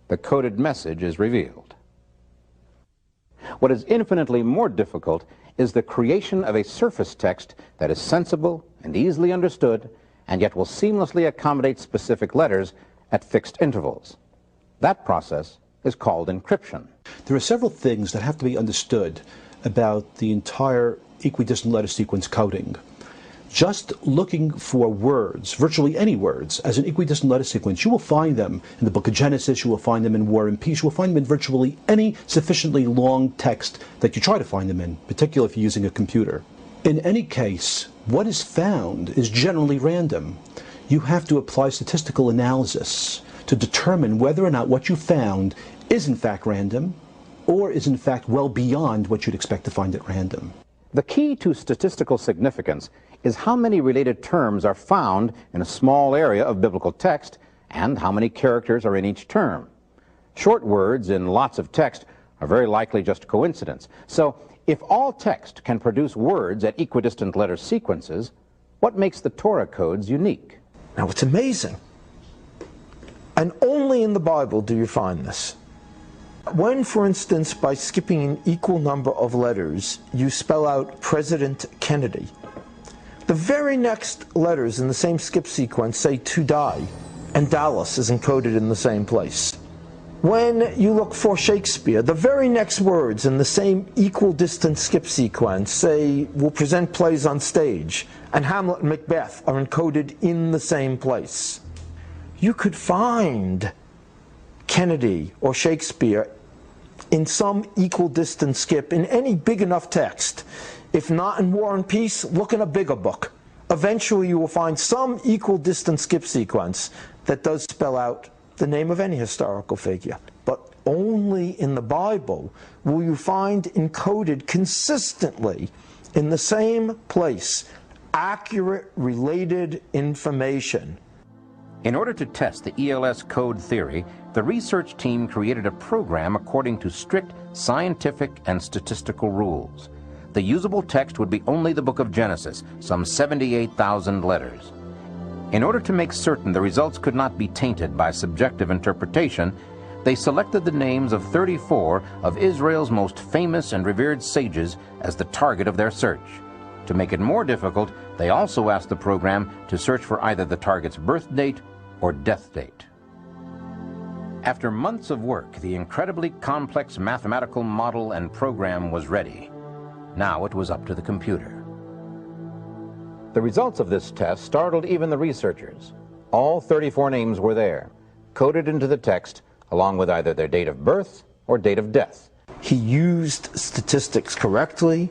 the coded message is revealed. What is infinitely more difficult is the creation of a surface text that is sensible and easily understood, and yet will seamlessly accommodate specific letters at fixed intervals. That process is called encryption. There are several things that have to be understood about the entire equidistant letter sequence coding. Just looking for words, virtually any words, as an equidistant letter sequence, you will find them in the book of Genesis, you will find them in War and Peace, you will find them in virtually any sufficiently long text that you try to find them in, particularly if you're using a computer. In any case, what is found is generally random. You have to apply statistical analysis to determine whether or not what you found is in fact random, or is in fact well beyond what you'd expect to find at random. The key to statistical significance is how many related terms are found in a small area of biblical text and how many characters are in each term. Short words in lots of text are very likely just coincidence. So, if all text can produce words at equidistant letter sequences, what makes the Torah codes unique? Now, it's amazing. And only in the Bible do you find this. When, for instance, by skipping an equal number of letters, you spell out President Kennedy, the very next letters in the same skip sequence say to die, and Dallas is encoded in the same place. When you look for Shakespeare, the very next words in the same equal distance skip sequence say will present plays on stage, and Hamlet and Macbeth are encoded in the same place. You could find Kennedy or Shakespeare in some equal distance skip in any big enough text. If not in War and Peace, look in a bigger book. Eventually you will find some equal distance skip sequence that does spell out the name of any historical figure. But only in the Bible will you find encoded consistently in the same place accurate related information. In order to test the ELS code theory, the research team created a program according to strict scientific and statistical rules. The usable text would be only the book of Genesis, some 78,000 letters. In order to make certain the results could not be tainted by subjective interpretation, they selected the names of 34 of Israel's most famous and revered sages as the target of their search. To make it more difficult, they also asked the program to search for either the target's birth date or death date. After months of work, the incredibly complex mathematical model and program was ready. Now it was up to the computer. The results of this test startled even the researchers. All 34 names were there, coded into the text, along with either their date of birth or date of death. He used statistics correctly,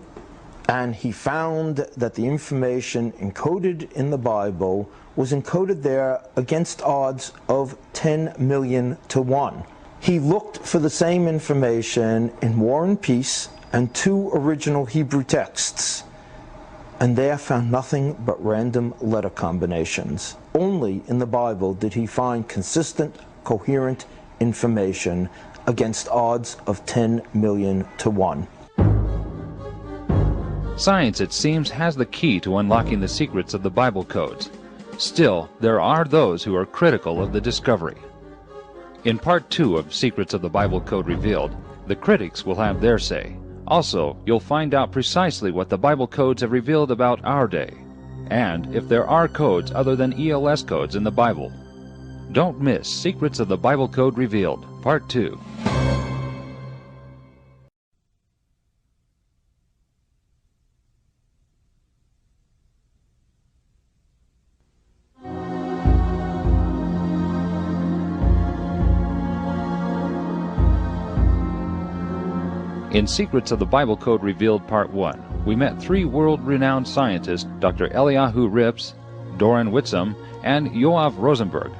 and he found that the information encoded in the Bible was encoded there against odds of 10 million to 1. He looked for the same information in War and Peace and 2 original Hebrew texts, and there found nothing but random letter combinations. Only in the Bible did he find consistent, coherent information against odds of 10 million to 1. Science, it seems, has the key to unlocking the secrets of the Bible codes. Still, there are those who are critical of the discovery. In Part 2 of Secrets of the Bible Code Revealed, the critics will have their say. Also, you'll find out precisely what the Bible codes have revealed about our day, and if there are codes other than ELS codes in the Bible. Don't miss Secrets of the Bible Code Revealed, Part 2. In Secrets of the Bible Code Revealed Part 1, we met 3 world-renowned scientists, Dr. Eliyahu Rips, Doran Whitsom, and Yoav Rosenberg.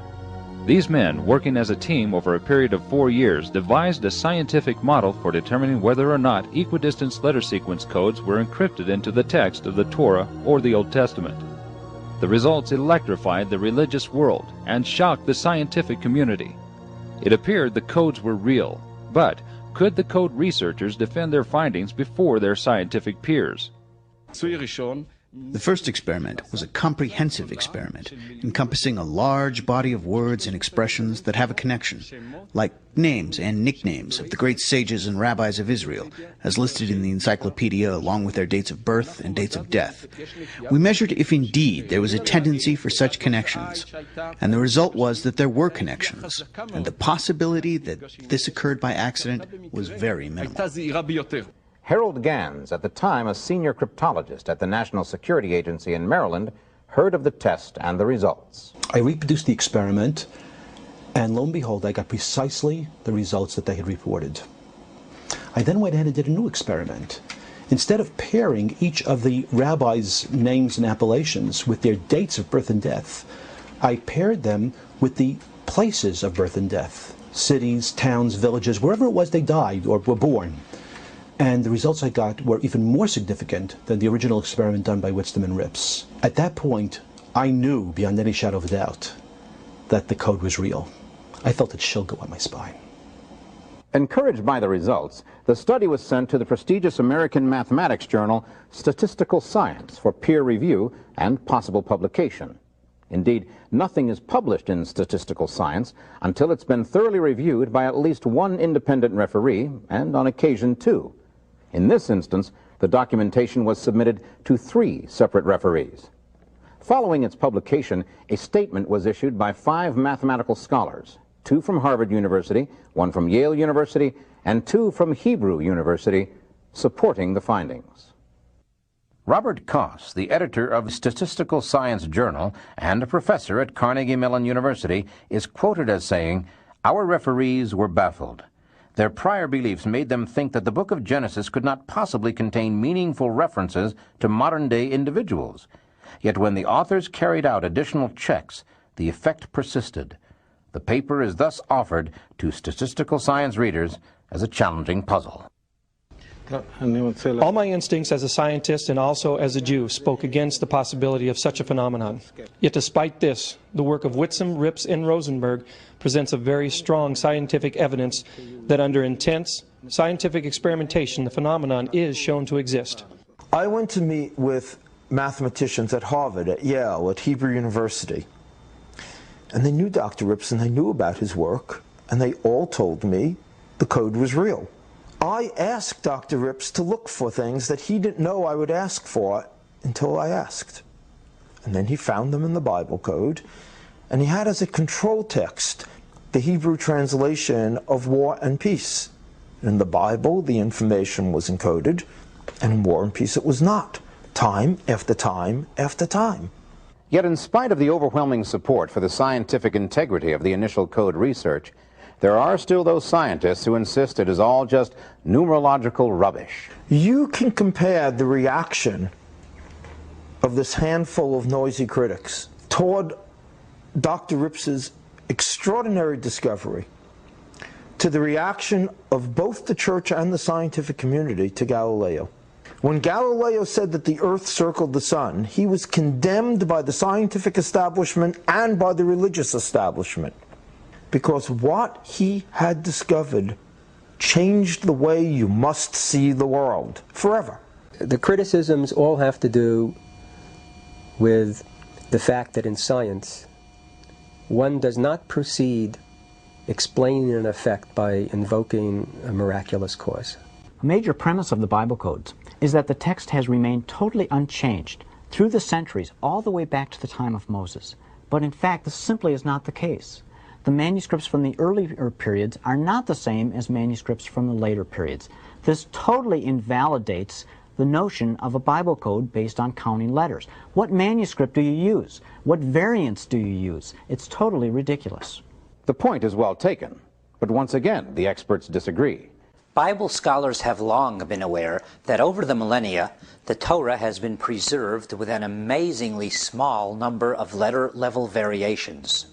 These men, working as a team over a period of 4 years, devised a scientific model for determining whether or not equidistance letter sequence codes were encrypted into the text of the Torah or the Old Testament. The results electrified the religious world and shocked the scientific community. It appeared the codes were real, but could the code researchers defend their findings before their scientific peers? The first experiment was a comprehensive experiment, encompassing a large body of words and expressions that have a connection, like names and nicknames of the great sages and rabbis of Israel, as listed in the encyclopedia along with their dates of birth and dates of death. We measured if indeed there was a tendency for such connections, and the result was that there were connections, and the possibility that this occurred by accident was very minimal. Harold Gans, at the time a senior cryptologist at the National Security Agency in Maryland, heard of the test and the results. I reproduced the experiment, and lo and behold, I got precisely the results that they had reported. I then went ahead and did a new experiment. Instead of pairing each of the rabbis' names and appellations with their dates of birth and death, I paired them with the places of birth and death, cities, towns, villages, wherever it was they died or were born. And the results I got were even more significant than the original experiment done by Whitsom and Rips. At that point, I knew beyond any shadow of a doubt that the code was real. I felt a chill go up my spine. Encouraged by the results, the study was sent to the prestigious American mathematics journal Statistical Science for peer review and possible publication. Indeed, nothing is published in statistical science until it's been thoroughly reviewed by at least one independent referee, and on occasion 2. In this instance, the documentation was submitted to 3 separate referees. Following its publication, a statement was issued by 5 mathematical scholars, 2 from Harvard University, 1 from Yale University, and 2 from Hebrew University, supporting the findings. Robert Koss, the editor of Statistical Science Journal and a professor at Carnegie Mellon University, is quoted as saying, "Our referees were baffled. Their prior beliefs made them think that the book of Genesis could not possibly contain meaningful references to modern-day individuals. Yet when the authors carried out additional checks, the effect persisted. The paper is thus offered to statistical science readers as a challenging puzzle." All my instincts as a scientist and also as a Jew spoke against the possibility of such a phenomenon. Yet despite this, the work of Whitsom, Rips, and Rosenberg presents a very strong scientific evidence that under intense scientific experimentation, the phenomenon is shown to exist. I went to meet with mathematicians at Harvard, at Yale, at Hebrew University. And they knew Dr. Rips and they knew about his work, and they all told me the code was real. I asked Dr. Rips to look for things that he didn't know I would ask for until I asked. And then he found them in the Bible code, and he had as a control text the Hebrew translation of War and Peace. In the Bible, the information was encoded, and in War and Peace it was not, time after time after time. Yet in spite of the overwhelming support for the scientific integrity of the initial code research, there are still those scientists who insist it is all just numerological rubbish. You can compare the reaction of this handful of noisy critics toward Dr. Rips's extraordinary discovery to the reaction of both the church and the scientific community to Galileo. When Galileo said that the earth circled the sun, he was condemned by the scientific establishment and by the religious establishment, because what he had discovered changed the way you must see the world forever. The criticisms all have to do with the fact that in science, one does not proceed explaining an effect by invoking a miraculous cause. A major premise of the Bible codes is that the text has remained totally unchanged through the centuries, all the way back to the time of Moses. But in fact, this simply is not the case. The manuscripts from the earlier periods are not the same as manuscripts from the later periods. This totally invalidates the notion of a Bible code based on counting letters. What manuscript do you use? What variants do you use? It's totally ridiculous. The point is well taken, but once again, the experts disagree. Bible scholars have long been aware that over the millennia, the Torah has been preserved with an amazingly small number of letter-level variations.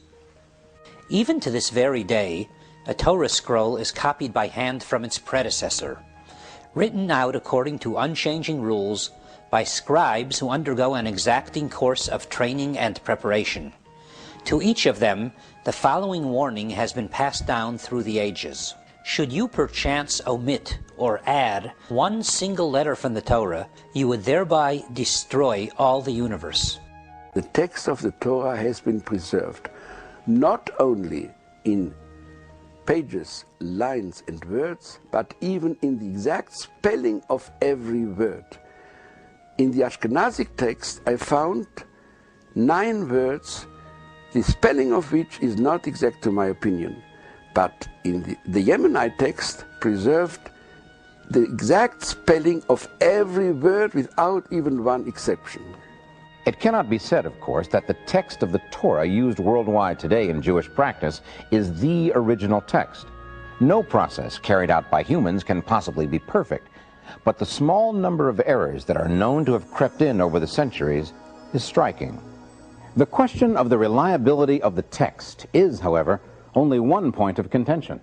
Even to this very day, a Torah scroll is copied by hand from its predecessor, written out according to unchanging rules by scribes who undergo an exacting course of training and preparation. To each of them, the following warning has been passed down through the ages. Should you perchance omit or add one single letter from the Torah, you would thereby destroy all the universe. The text of the Torah has been preserved, not only in pages, lines and words, but even in the exact spelling of every word. In the Ashkenazic text I found 9 words, the spelling of which is not exact to my opinion. But in the Yemenite text preserved the exact spelling of every word without even one exception. It cannot be said, of course, that the text of the Torah used worldwide today in Jewish practice is the original text. No process carried out by humans can possibly be perfect, but the small number of errors that are known to have crept in over the centuries is striking. The question of the reliability of the text is, however, only one point of contention.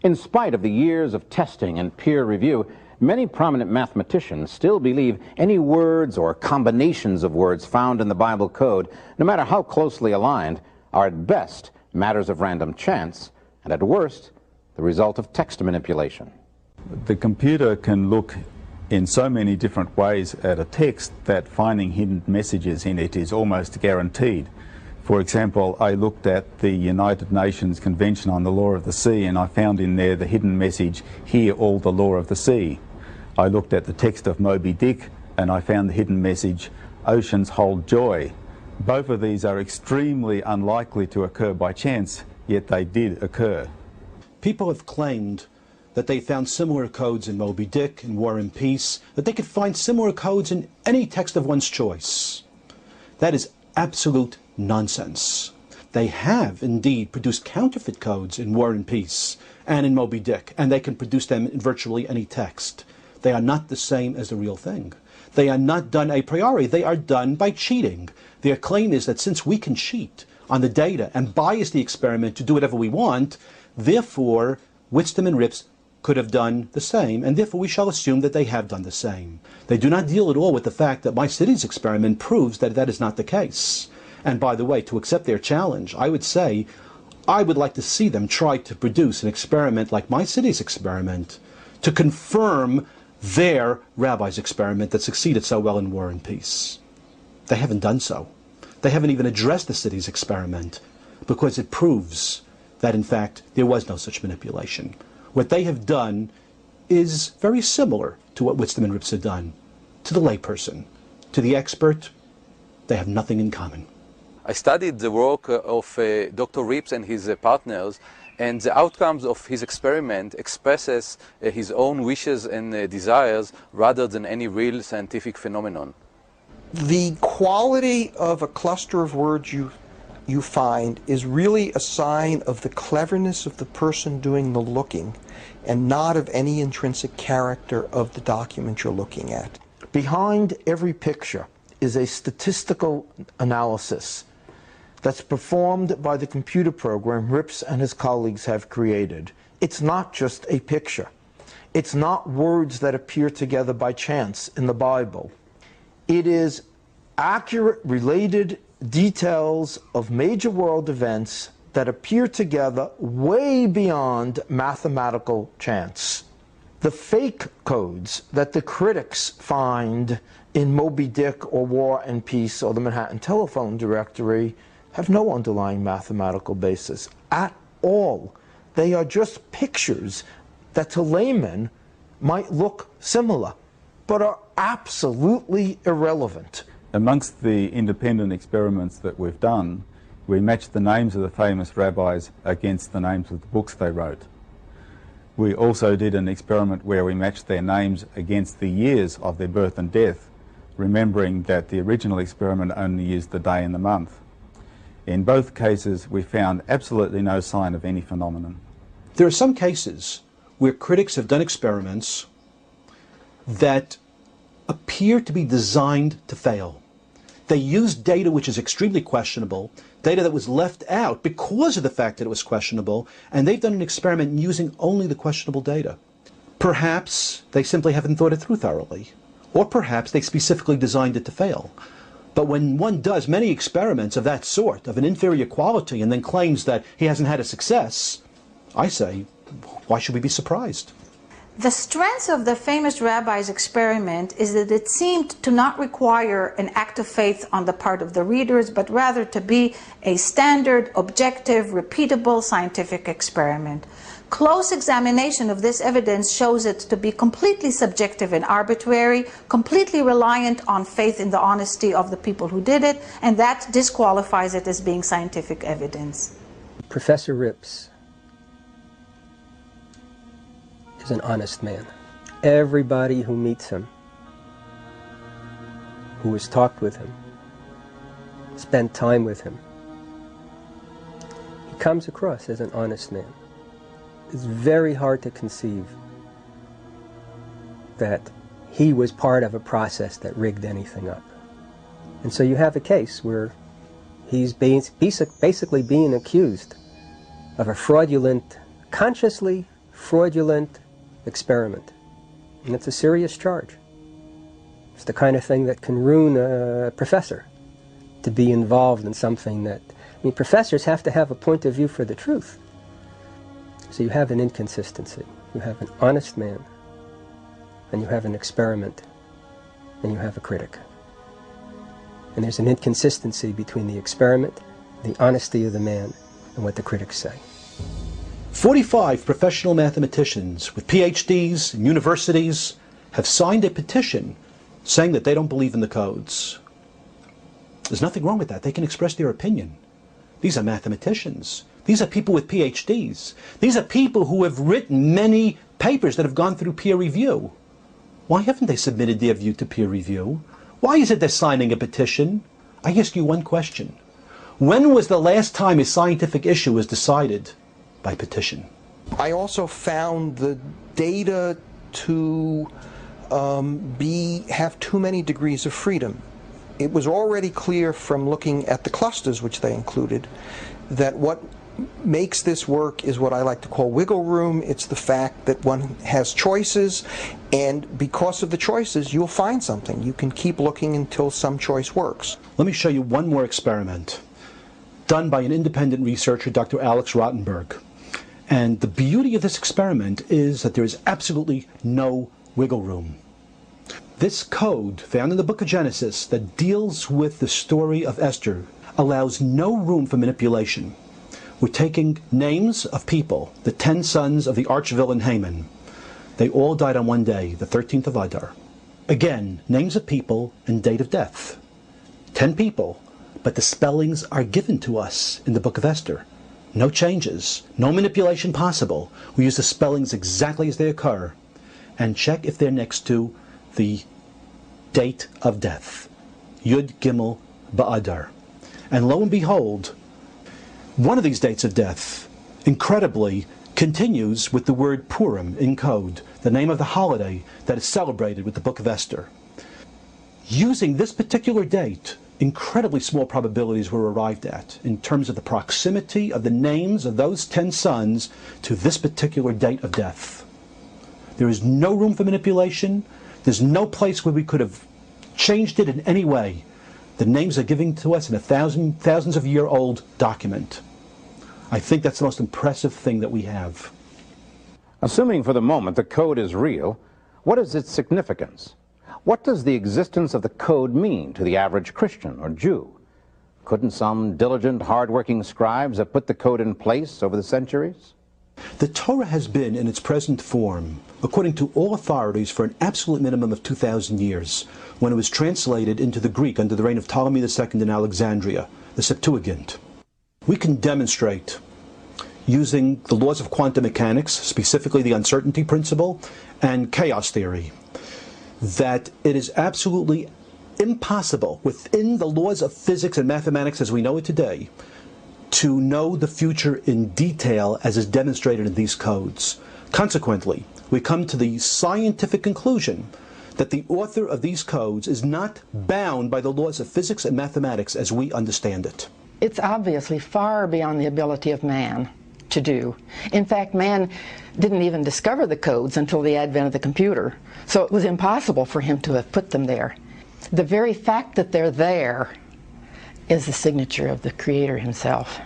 In spite of the years of testing and peer review, many prominent mathematicians still believe any words or combinations of words found in the Bible code, no matter how closely aligned, are at best matters of random chance, and at worst, the result of text manipulation. The computer can look in so many different ways at a text that finding hidden messages in it is almost guaranteed. For example, I looked at the United Nations Convention on the Law of the Sea and I found in there the hidden message, "Hear all the law of the sea." I looked at the text of Moby Dick and I found the hidden message, "Oceans hold joy." Both of these are extremely unlikely to occur by chance, yet they did occur. People have claimed that they found similar codes in Moby Dick, in War and Peace, that they could find similar codes in any text of one's choice. That is absolute nonsense. They have indeed produced counterfeit codes in War and Peace and in Moby Dick, and they can produce them in virtually any text. They are not the same as the real thing. They are not done a priori. They are done by cheating. Their claim is that since we can cheat on the data and bias the experiment to do whatever we want, therefore Whitstam and Rips could have done the same, and therefore we shall assume that they have done the same. They do not deal at all with the fact that my city's experiment proves that that is not the case. And by the way, to accept their challenge, I would say I would like to see them try to produce an experiment like my city's experiment to confirm their rabbi's experiment that succeeded so well in War and Peace. They haven't done so. They haven't even addressed the city's experiment because it proves that in fact there was no such manipulation. What they have done is very similar to what Whitstam and Rips have done. To the layperson, to the expert, they have nothing in common. I studied the work of Dr. Rips and his partners, and the outcomes of his experiment expresses his own wishes and desires rather than any real scientific phenomenon. The quality of a cluster of words you find is really a sign of the cleverness of the person doing the looking and not of any intrinsic character of the document you're looking at. Behind every picture is a statistical analysis that's performed by the computer program Rips and his colleagues have created. It's not just a picture. It's not words that appear together by chance in the Bible. It is accurate, related details of major world events that appear together way beyond mathematical chance. The fake codes that the critics find in Moby Dick or War and Peace or the Manhattan Telephone Directory have no underlying mathematical basis at all. They are just pictures that to laymen might look similar, but are absolutely irrelevant. Amongst the independent experiments that we've done, we matched the names of the famous rabbis against the names of the books they wrote. We also did an experiment where we matched their names against the years of their birth and death, remembering that the original experiment only used the day and the month. In both cases, we found absolutely no sign of any phenomenon. There are some cases where critics have done experiments that appear to be designed to fail. They used data which is extremely questionable, data that was left out because of the fact that it was questionable, and they've done an experiment using only the questionable data. Perhaps they simply haven't thought it through thoroughly, or perhaps they specifically designed it to fail. But when one does many experiments of that sort, of an inferior quality, and then claims that he hasn't had a success, I say, why should we be surprised? The strength of the famous rabbi's experiment is that it seemed to not require an act of faith on the part of the readers, but rather to be a standard, objective, repeatable scientific experiment. Close examination of this evidence shows it to be completely subjective and arbitrary, completely reliant on faith in the honesty of the people who did it, and that disqualifies it as being scientific evidence. Professor Rips is an honest man. Everybody who meets him, who has talked with him, spent time with him, he comes across as an honest man. It's very hard to conceive that he was part of a process that rigged anything up. And so you have a case where he's basically being accused of a fraudulent, consciously fraudulent experiment. And it's a serious charge. It's the kind of thing that can ruin a professor, to be involved in something that, I mean, professors have to have a point of view for the truth. So you have an inconsistency. You have an honest man, and you have an experiment, and you have a critic. And there's an inconsistency between the experiment, the honesty of the man, and what the critics say. 45 professional mathematicians with PhDs in universities have signed a petition saying that they don't believe in the codes. There's nothing wrong with that. They can express their opinion. These are mathematicians. These are people with PhDs. These are people who have written many papers that have gone through peer review. Why haven't they submitted their view to peer review? Why is it they're signing a petition? I ask you one question. When was the last time a scientific issue was decided by petition? I also found the data to have too many degrees of freedom. It was already clear from looking at the clusters which they included that what makes this work is what I like to call wiggle room. It's the fact that one has choices, and because of the choices you'll find something. You can keep looking until some choice works. Let me show you one more experiment done by an independent researcher, Dr. Alex Rottenberg. And the beauty of this experiment is that there is absolutely no wiggle room. This code found in the book of Genesis that deals with the story of Esther allows no room for manipulation. We're taking names of people, the 10 sons of the arch-villain Haman. They all died on one day, the 13th of Adar. Again, names of people and date of death. 10 people, but the spellings are given to us in the book of Esther. No changes, no manipulation possible. We use the spellings exactly as they occur and check if they're next to the date of death. Yud Gimel Ba'adar. And lo and behold, one of these dates of death, incredibly, continues with the word Purim in code, the name of the holiday that is celebrated with the book of Esther. Using this particular date, incredibly small probabilities were arrived at in terms of the proximity of the names of those 10 sons to this particular date of death. There is no room for manipulation. There's no place where we could have changed it in any way. The names are given to us in a thousands of year old document. I think that's the most impressive thing that we have. Assuming for the moment the code is real, what is its significance? What does the existence of the code mean to the average Christian or Jew? Couldn't some diligent, hard-working scribes have put the code in place over the centuries? The Torah has been in its present form, according to all authorities, for an absolute minimum of 2,000 years, when it was translated into the Greek under the reign of Ptolemy II in Alexandria, the Septuagint. We can demonstrate, using the laws of quantum mechanics, specifically the uncertainty principle and chaos theory, that it is absolutely impossible within the laws of physics and mathematics as we know it today to know the future in detail as is demonstrated in these codes. Consequently, we come to the scientific conclusion that the author of these codes is not bound by the laws of physics and mathematics as we understand it. It's obviously far beyond the ability of man to do. In fact, man didn't even discover the codes until the advent of the computer, so it was impossible for him to have put them there. The very fact that they're there is the signature of the Creator himself.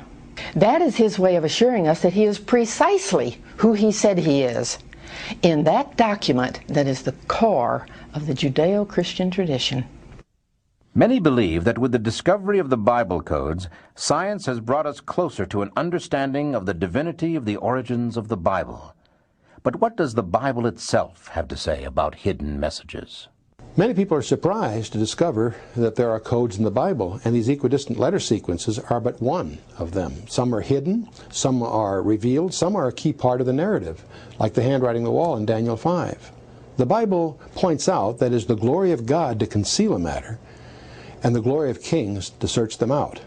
That is his way of assuring us that he is precisely who he said he is in that document that is the core of the Judeo-Christian tradition. Many believe that with the discovery of the Bible codes, science has brought us closer to an understanding of the divinity of the origins of the Bible. But what does the Bible itself have to say about hidden messages? Many people are surprised to discover that there are codes in the Bible, and these equidistant letter sequences are but one of them. Some are hidden, some are revealed, some are a key part of the narrative, like the handwriting on the wall in Daniel 5. The Bible points out that it is the glory of God to conceal a matter, and the glory of kings to search them out.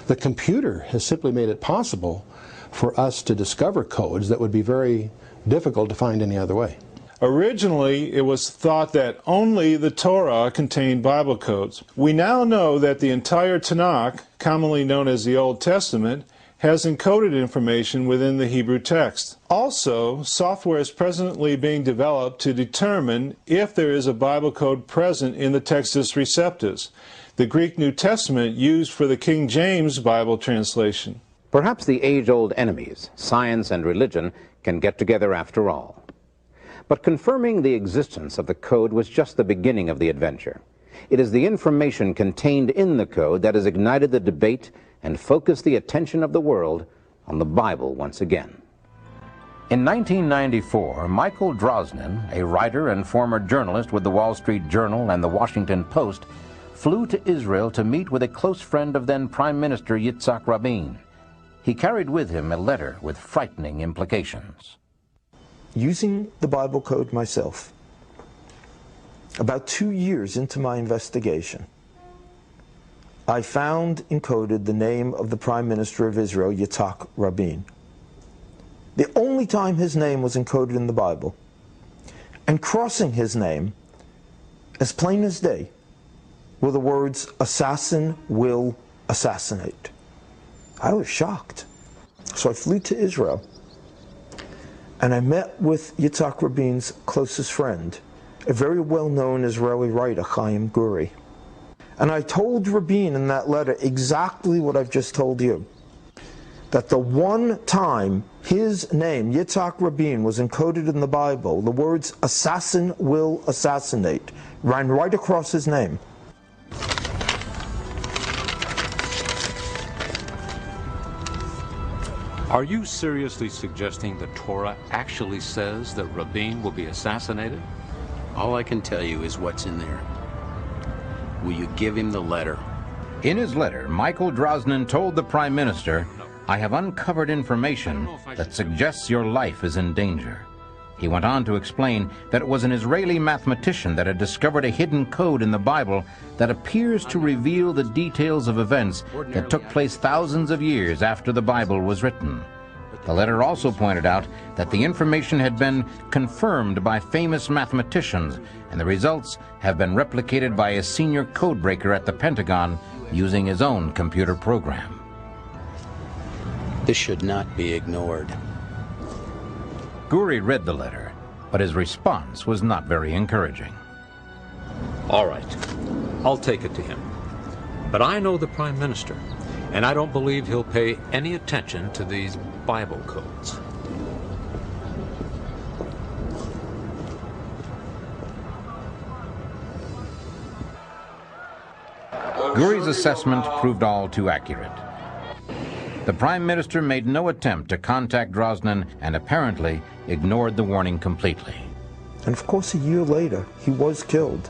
The computer has simply made it possible for us to discover codes that would be very difficult to find any other way. Originally, it was thought that only the Torah contained Bible codes. We now know that the entire Tanakh, commonly known as the Old Testament, has encoded information within the Hebrew text. Also, software is presently being developed to determine if there is a Bible code present in the Textus Receptus, the Greek New Testament used for the King James Bible translation. Perhaps the age-old enemies, science and religion, can get together after all. But confirming the existence of the code was just the beginning of the adventure. It is the information contained in the code that has ignited the debate and focused the attention of the world on the Bible once again. In 1994, Michael Drosnin, a writer and former journalist with the Wall Street Journal and the Washington Post, flew to Israel to meet with a close friend of then Prime Minister Yitzhak Rabin. He carried with him a letter with frightening implications. Using the Bible code myself, about 2 years into my investigation, I found encoded the name of the Prime Minister of Israel, Yitzhak Rabin. The only time his name was encoded in the Bible, and crossing his name, as plain as day, were the words, "Assassin will assassinate." I was shocked. So I flew to Israel, and I met with Yitzhak Rabin's closest friend, a very well-known Israeli writer, Chaim Guri. And I told Rabin in that letter exactly what I've just told you, that the one time his name, Yitzhak Rabin, was encoded in the Bible, the words "assassin will assassinate" ran right across his name. Are you seriously suggesting the Torah actually says that Rabin will be assassinated? All I can tell you is what's in there. Will you give him the letter? In his letter, Michael Drosnin told the Prime Minister, "I have uncovered information that suggests your life is in danger." He went on to explain that it was an Israeli mathematician that had discovered a hidden code in the Bible that appears to reveal the details of events that took place thousands of years after the Bible was written. The letter also pointed out that the information had been confirmed by famous mathematicians, and the results have been replicated by a senior codebreaker at the Pentagon using his own computer program. This should not be ignored. Guri read the letter, but his response was not very encouraging. All right, I'll take it to him. But I know the Prime Minister, and I don't believe he'll pay any attention to these Bible codes. Guri's assessment proved all too accurate. The Prime Minister made no attempt to contact Drosnin and apparently ignored the warning completely. And of course, a year later, he was killed,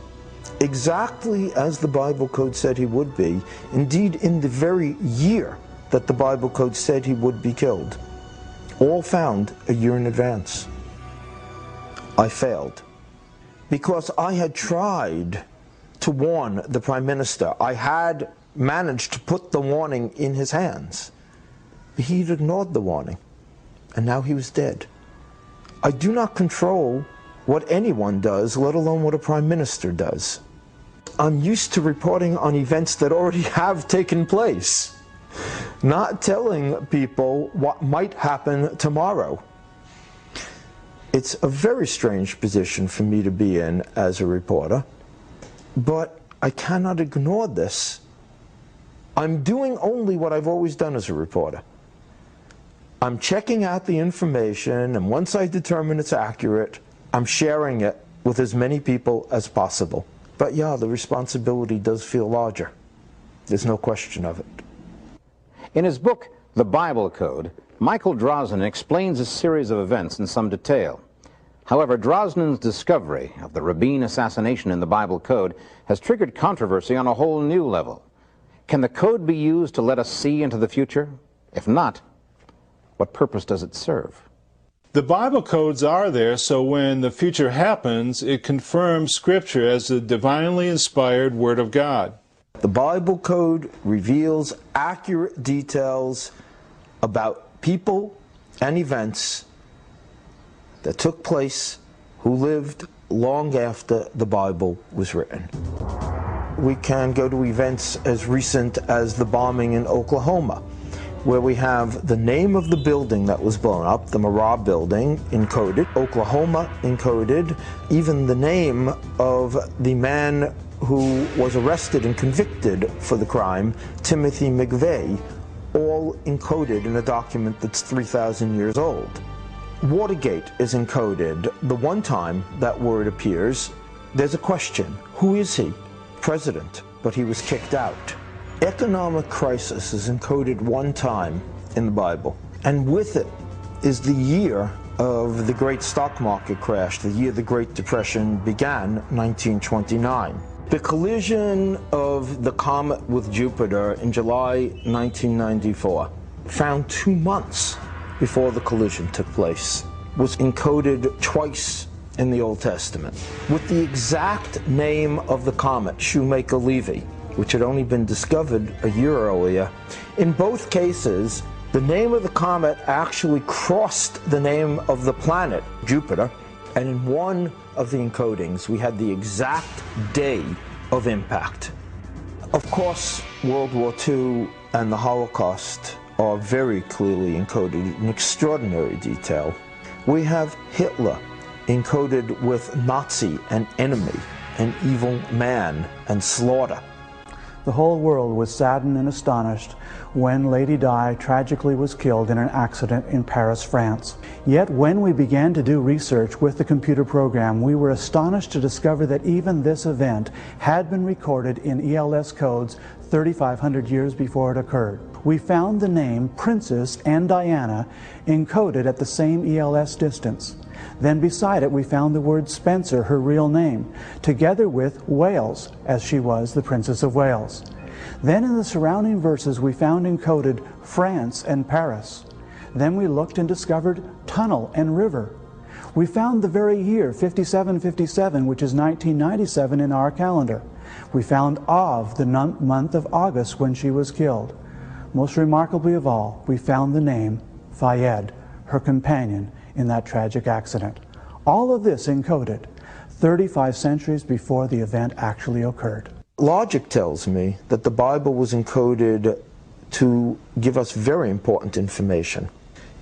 exactly as the Bible code said he would be, indeed in the very year that the Bible code said he would be killed, all found a year in advance. I failed, because I had tried to warn the Prime Minister. I had managed to put the warning in his hands. He'd ignored the warning, and now he was dead. I do not control what anyone does, let alone what a prime minister does. I'm used to reporting on events that already have taken place, not telling people what might happen tomorrow. It's a very strange position for me to be in as a reporter, but I cannot ignore this. I'm doing only what I've always done as a reporter. I'm checking out the information, and once I determine it's accurate, I'm sharing it with as many people as possible. But yeah, the responsibility does feel larger. There's no question of it. In his book, The Bible Code, Michael Drosnin explains a series of events in some detail. However, Drosnin's discovery of the Rabin assassination in the Bible Code has triggered controversy on a whole new level. Can the code be used to let us see into the future? If not, what purpose does it serve? The Bible codes are there so when the future happens, it confirms Scripture as the divinely inspired Word of God. The Bible Code reveals accurate details about people and events that took place who lived long after the Bible was written. We can go to events as recent as the bombing in Oklahoma, where we have the name of the building that was blown up, the Marah building, encoded, Oklahoma encoded, even the name of the man who was arrested and convicted for the crime, Timothy McVeigh, all encoded in a document that's 3,000 years old. Watergate is encoded. The one time that word appears, there's a question. Who is he? President, but he was kicked out. Economic crisis is encoded one time in the Bible, and with it is the year of the great stock market crash, the year the Great Depression began, 1929. The collision of the comet with Jupiter in July 1994, found 2 months before the collision took place, was encoded twice in the Old Testament, with the exact name of the comet, Shoemaker-Levy, which had only been discovered a year earlier. In both cases, the name of the comet actually crossed the name of the planet, Jupiter, and in one of the encodings, we had the exact day of impact. Of course, World War II and the Holocaust are very clearly encoded in extraordinary detail. We have Hitler encoded with Nazi and enemy, an evil man, and slaughter. The whole world was saddened and astonished when Lady Di tragically was killed in an accident in Paris, France. Yet when we began to do research with the computer program, we were astonished to discover that even this event had been recorded in ELS codes 3,500 years before it occurred. We found the name Princess and Diana encoded at the same ELS distance. Then beside it we found the word Spencer, her real name, together with Wales, as she was the Princess of Wales. Then in the surrounding verses we found encoded France and Paris. Then we looked and discovered tunnel and river. We found the very year 5757, which is 1997 in our calendar. We found Av, the month of August when she was killed. Most remarkably of all, we found the name Fayed, her companion in that tragic accident. All of this encoded 35 centuries before the event actually occurred. Logic tells me that the Bible was encoded to give us very important information.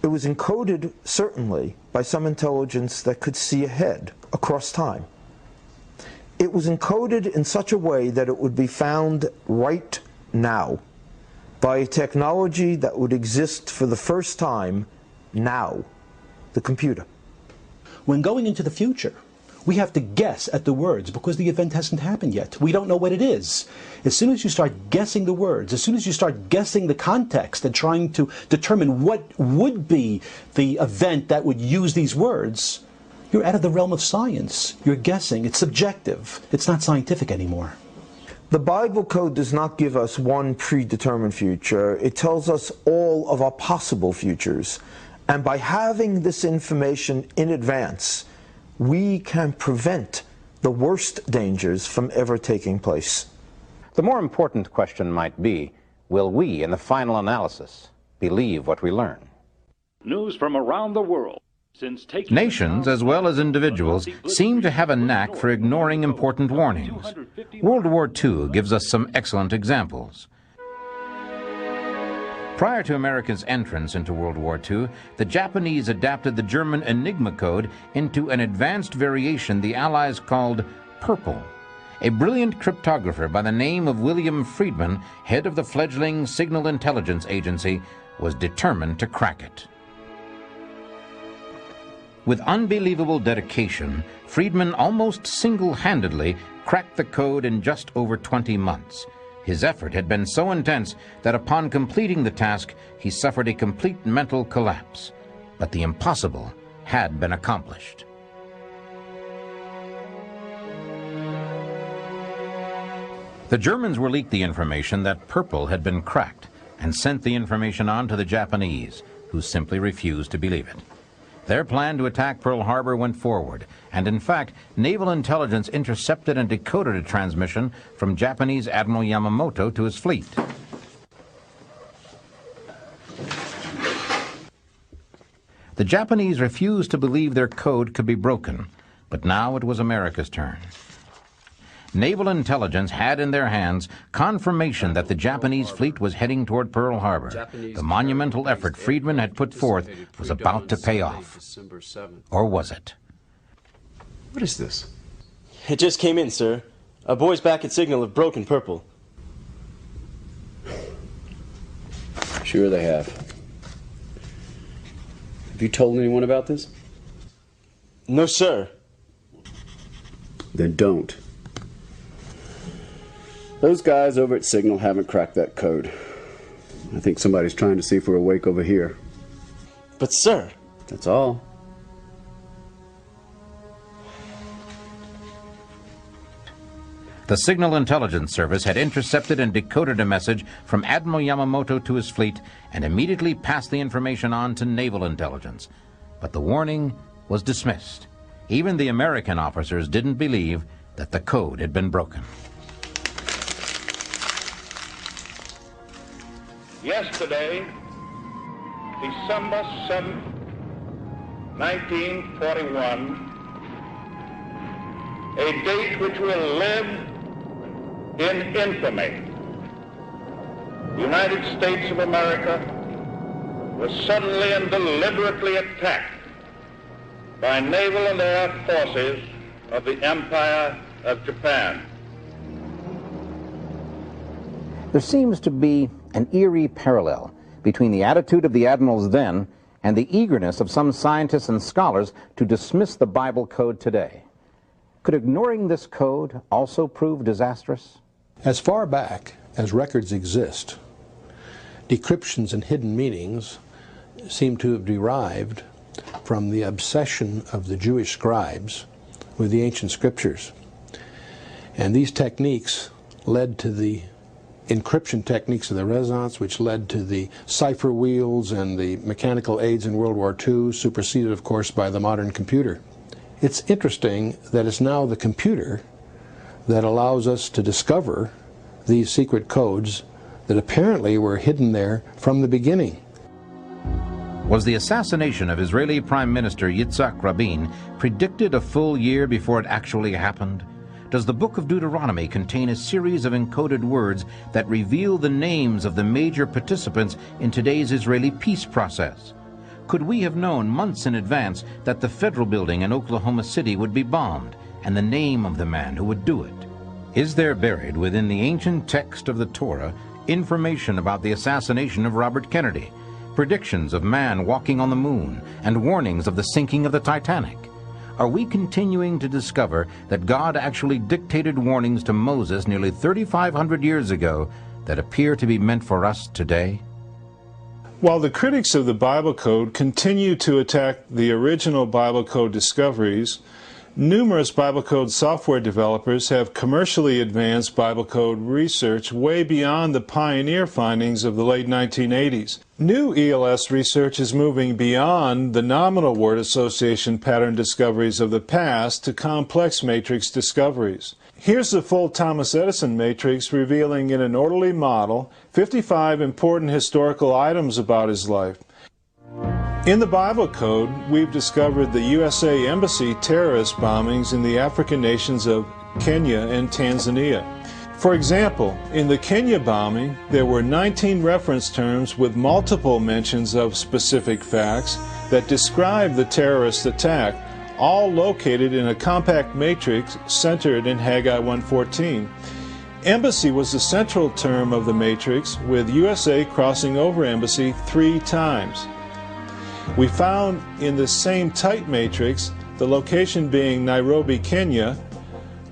It was encoded, certainly, by some intelligence that could see ahead, across time. It was encoded in such a way that it would be found right now by a technology that would exist for the first time now, the computer. When going into the future, we have to guess at the words because the event hasn't happened yet. We don't know what it is. As soon as you start guessing the words, as soon as you start guessing the context and trying to determine what would be the event that would use these words, you're out of the realm of science. You're guessing. It's subjective. It's not scientific anymore. The Bible code does not give us one predetermined future. It tells us all of our possible futures. And by having this information in advance, we can prevent the worst dangers from ever taking place. The more important question might be, will we, in the final analysis, believe what we learn? News from around the world. Nations, as well as individuals, seem to have a knack for ignoring important warnings. World War II gives us some excellent examples. Prior to America's entrance into World War II, the Japanese adapted the German Enigma code into an advanced variation the Allies called Purple. A brilliant cryptographer by the name of William Friedman, head of the fledgling Signal Intelligence Agency, was determined to crack it. With unbelievable dedication, Friedman almost single-handedly cracked the code in just over 20 months. His effort had been so intense that upon completing the task, he suffered a complete mental collapse. But the impossible had been accomplished. The Germans were leaked the information that Purple had been cracked and sent the information on to the Japanese, who simply refused to believe it. Their plan to attack Pearl Harbor went forward, and in fact, naval intelligence intercepted and decoded a transmission from Japanese Admiral Yamamoto to his fleet. The Japanese refused to believe their code could be broken, but now it was America's turn. Naval intelligence had in their hands confirmation that the Japanese fleet was heading toward Pearl Harbor. The monumental effort Friedman had put forth was about to pay off. Or was it? What is this? It just came in, sir. Our boys back at Signal have broken Purple. Sure they have. Have you told anyone about this? No, sir. Then don't. Those guys over at Signal haven't cracked that code. I think somebody's trying to see if we're awake over here. But, sir... That's all. The Signal Intelligence Service had intercepted and decoded a message from Admiral Yamamoto to his fleet and immediately passed the information on to naval intelligence. But the warning was dismissed. Even the American officers didn't believe that the code had been broken. Yesterday, December 7th, 1941, a date which will live in infamy. The United States of America was suddenly and deliberately attacked by naval and air forces of the Empire of Japan. There seems to be an eerie parallel between the attitude of the admirals then and the eagerness of some scientists and scholars to dismiss the Bible code today. Could ignoring this code also prove disastrous? As far back as records exist, decryptions and hidden meanings seem to have derived from the obsession of the Jewish scribes with the ancient scriptures. And these techniques led to the encryption techniques of the Renaissance, which led to the cipher wheels and the mechanical aids in World War II, superseded, of course, by the modern computer. It's interesting that it's now the computer that allows us to discover these secret codes that apparently were hidden there from the beginning. Was the assassination of Israeli Prime Minister Yitzhak Rabin predicted a full year before it actually happened? Does the book of Deuteronomy contain a series of encoded words that reveal the names of the major participants in today's Israeli peace process? Could we have known months in advance that the federal building in Oklahoma City would be bombed, and the name of the man who would do it? Is there buried within the ancient text of the Torah information about the assassination of Robert Kennedy, predictions of man walking on the moon, and warnings of the sinking of the Titanic? Are we continuing to discover that God actually dictated warnings to Moses nearly 3,500 years ago that appear to be meant for us today? While the critics of the Bible Code continue to attack the original Bible Code discoveries, numerous Bible Code software developers have commercially advanced Bible Code research way beyond the pioneer findings of the late 1980s. New ELS research is moving beyond the nominal word association pattern discoveries of the past to complex matrix discoveries. Here's the full Thomas Edison matrix revealing in an orderly model 55 important historical items about his life. In the Bible Code, we've discovered the USA Embassy terrorist bombings in the African nations of Kenya and Tanzania. For example, in the Kenya bombing, there were 19 reference terms with multiple mentions of specific facts that describe the terrorist attack, all located in a compact matrix centered in Haggai 1:14. Embassy was the central term of the matrix, with USA crossing over embassy 3 times. We found in the same tight matrix the location being Nairobi, Kenya,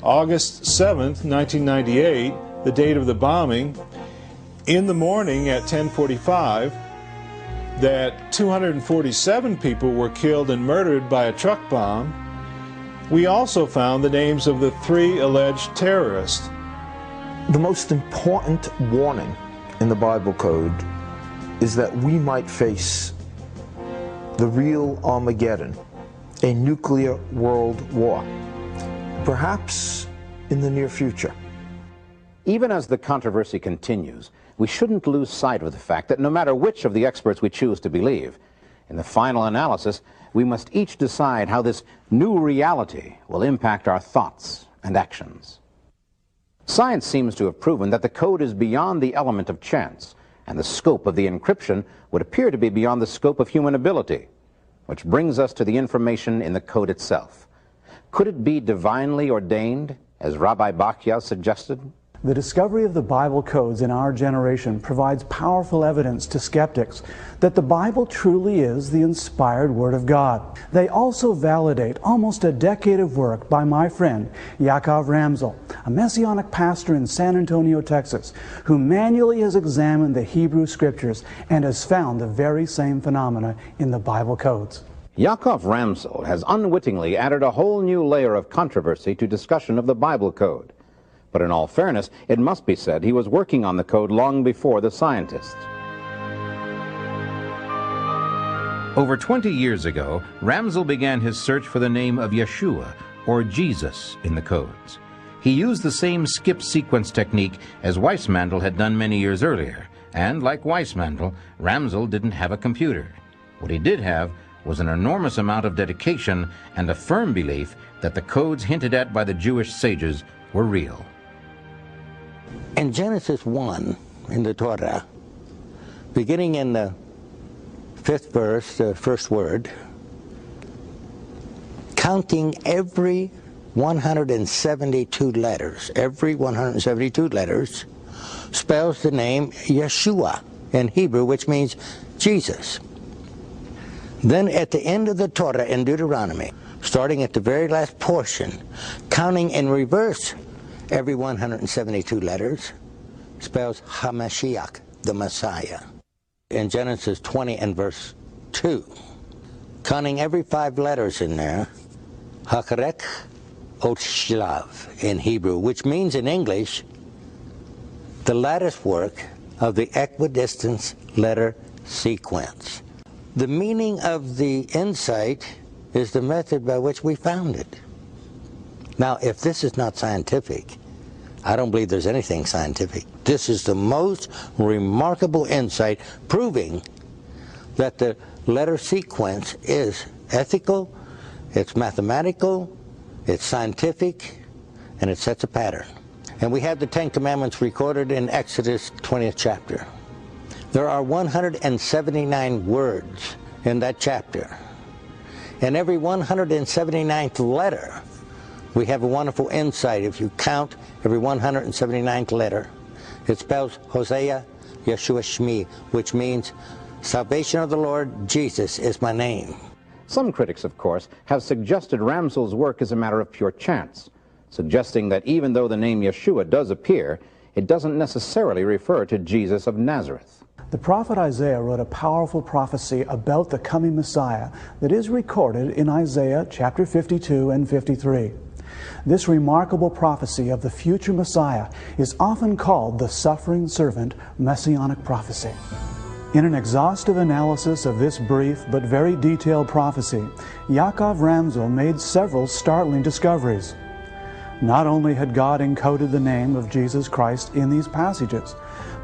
August 7th, 1998, the date of the bombing, in the morning at 10:45, that 247 people were killed and murdered by a truck bomb. We also found the names of the 3 alleged terrorists. The most important warning in the Bible Code is that we might face the real Armageddon, a nuclear world war, perhaps in the near future. Even as the controversy continues, we shouldn't lose sight of the fact that no matter which of the experts we choose to believe, in the final analysis, we must each decide how this new reality will impact our thoughts and actions. Science seems to have proven that the code is beyond the element of chance, and the scope of the encryption would appear to be beyond the scope of human ability, which brings us to the information in the code itself. Could it be divinely ordained, as Rabbi Bachya suggested? The discovery of the Bible codes in our generation provides powerful evidence to skeptics that the Bible truly is the inspired Word of God. They also validate almost a decade of work by my friend Yaakov Ramsel, a Messianic pastor in San Antonio, Texas, who manually has examined the Hebrew Scriptures and has found the very same phenomena in the Bible codes. Yaakov Ramsel has unwittingly added a whole new layer of controversy to discussion of the Bible code. But in all fairness, it must be said he was working on the code long before the scientists. Over 20 years ago, Ramsel began his search for the name of Yeshua, or Jesus, in the codes. He used the same skip sequence technique as Weissmandl had done many years earlier, and like Weissmandl, Ramsel didn't have a computer. What he did have was an enormous amount of dedication and a firm belief that the codes hinted at by the Jewish sages were real. In Genesis 1, in the Torah, beginning in the 5th verse, the first word, counting every 172 letters, spells the name Yeshua in Hebrew, which means Jesus. Then at the end of the Torah in Deuteronomy, starting at the very last portion, counting in reverse every 172 letters, spells HaMashiach, the Messiah. In Genesis 20 and verse 2, counting every 5 letters in there, Hakarek Ot Shlav in Hebrew, which means in English, the lattice work of the equidistant letter sequence. The meaning of the insight is the method by which we found it. Now, if this is not scientific, I don't believe there's anything scientific. This is the most remarkable insight proving that the letter sequence is ethical, it's mathematical, it's scientific, and it sets a pattern. And we have the 10 Commandments recorded in Exodus 20th chapter. There are 179 words in that chapter. And every 179th letter, we have a wonderful insight. If you count every 179th letter, it spells Hosea Yeshua Shmi, which means salvation of the Lord Jesus is my name. Some critics, of course, have suggested Ramsel's work is a matter of pure chance, suggesting that even though the name Yeshua does appear, it doesn't necessarily refer to Jesus of Nazareth. The prophet Isaiah wrote a powerful prophecy about the coming Messiah that is recorded in Isaiah chapter 52 and 53. This remarkable prophecy of the future Messiah is often called the suffering servant messianic prophecy. In an exhaustive analysis of this brief but very detailed prophecy, Yaakov Ramsel made several startling discoveries. Not only had God encoded the name of Jesus Christ in these passages,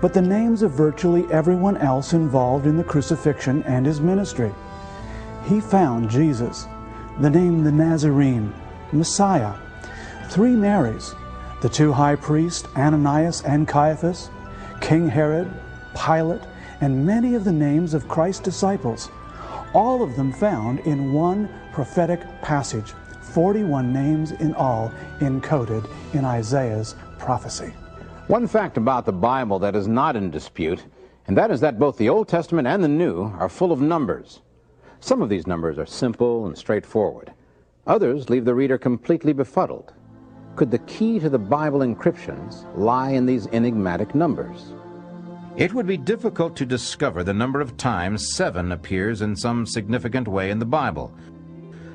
but the names of virtually everyone else involved in the crucifixion and his ministry. he found Jesus, the name the Nazarene, Messiah, 3 Marys, the 2 high priests, Ananias and Caiaphas, King Herod, Pilate, and many of the names of Christ's disciples, all of them found in one prophetic passage, 41 names in all encoded in Isaiah's prophecy. One fact about the Bible that is not in dispute, and that is that both the Old Testament and the New are full of numbers. Some of these numbers are simple and straightforward. Others leave the reader completely befuddled. Could the key to the Bible encryptions lie in these enigmatic numbers? It would be difficult to discover the number of times 7 appears in some significant way in the Bible.